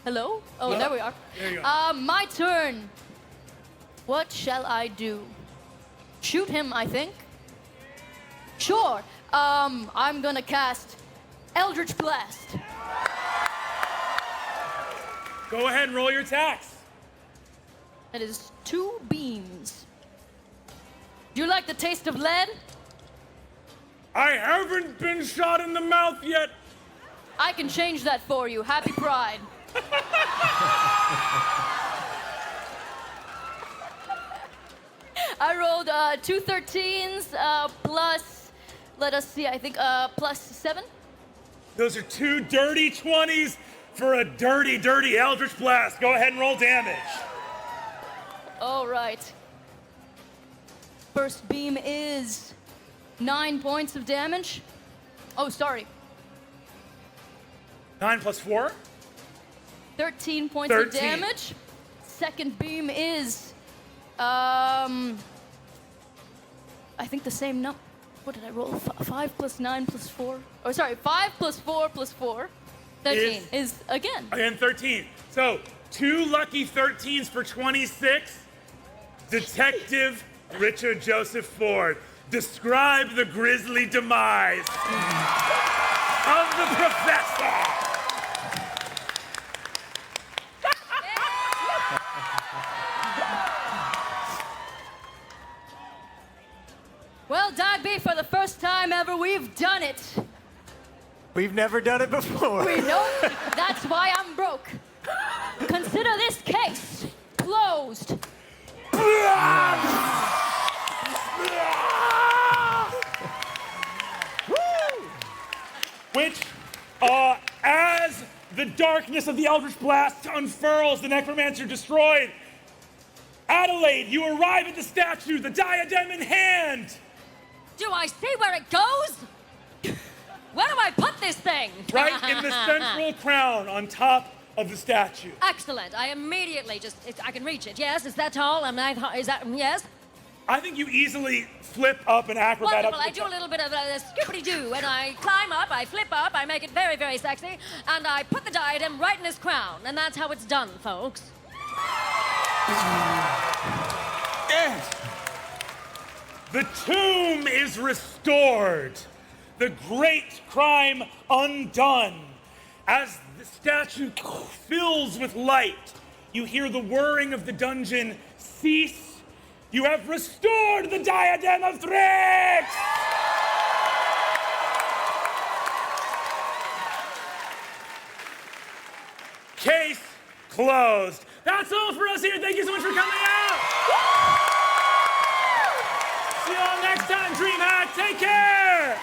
Hello? Oh, there we are. There you go. My turn. What shall I do? Shoot him, I think. Sure. I'm gonna cast Eldritch Blast. Go ahead and roll your attacks. That is 2 beams. Do you like the taste of lead? I haven't been shot in the mouth yet. I can change that for you. Happy Pride. I rolled 2 13s plus, let us see, I think plus 7. Those are 2 dirty 20s for a dirty, dirty Eldritch Blast. Go ahead and roll damage. All right. First beam is 9 points of damage. Oh, sorry. 9 plus 4? 13 points of 13. damage. Second beam is, I think the same number. What did I roll? 5 plus 9 plus 4. Oh, sorry. 5 plus 4 plus 4. 13 is again. Again, 13. So, 2 lucky 13s for 26. Detective Richard Joseph Ford, describe the grisly demise of the professor. Dagby, for the first time ever, we've done it. We've never done it before. We know. That's why I'm broke. Consider this case closed. Which, as the darkness of the Eldritch Blast unfurls, the Necromancer destroyed. Adelaide, you arrive at the statue, the diadem in hand. Do I see where it goes? Where do I put this thing? Right in the central crown on top of the statue. Excellent. I immediately I can reach it. Yes, is that tall? Is that, yes? I think you easily flip up an acrobat. Wonderful. I do a little bit of a skippity-doo, and I climb up, I flip up, I make it very, very sexy, and I put the diadem right in his crown. And that's how it's done, folks. Yes. The tomb is restored. The great crime undone. As the statue fills with light, you hear the whirring of the dungeon cease. You have restored the diadem of Thryx! Case closed. That's all for us here. Thank you so much for coming out. See you all next time, DreamHack. Take care.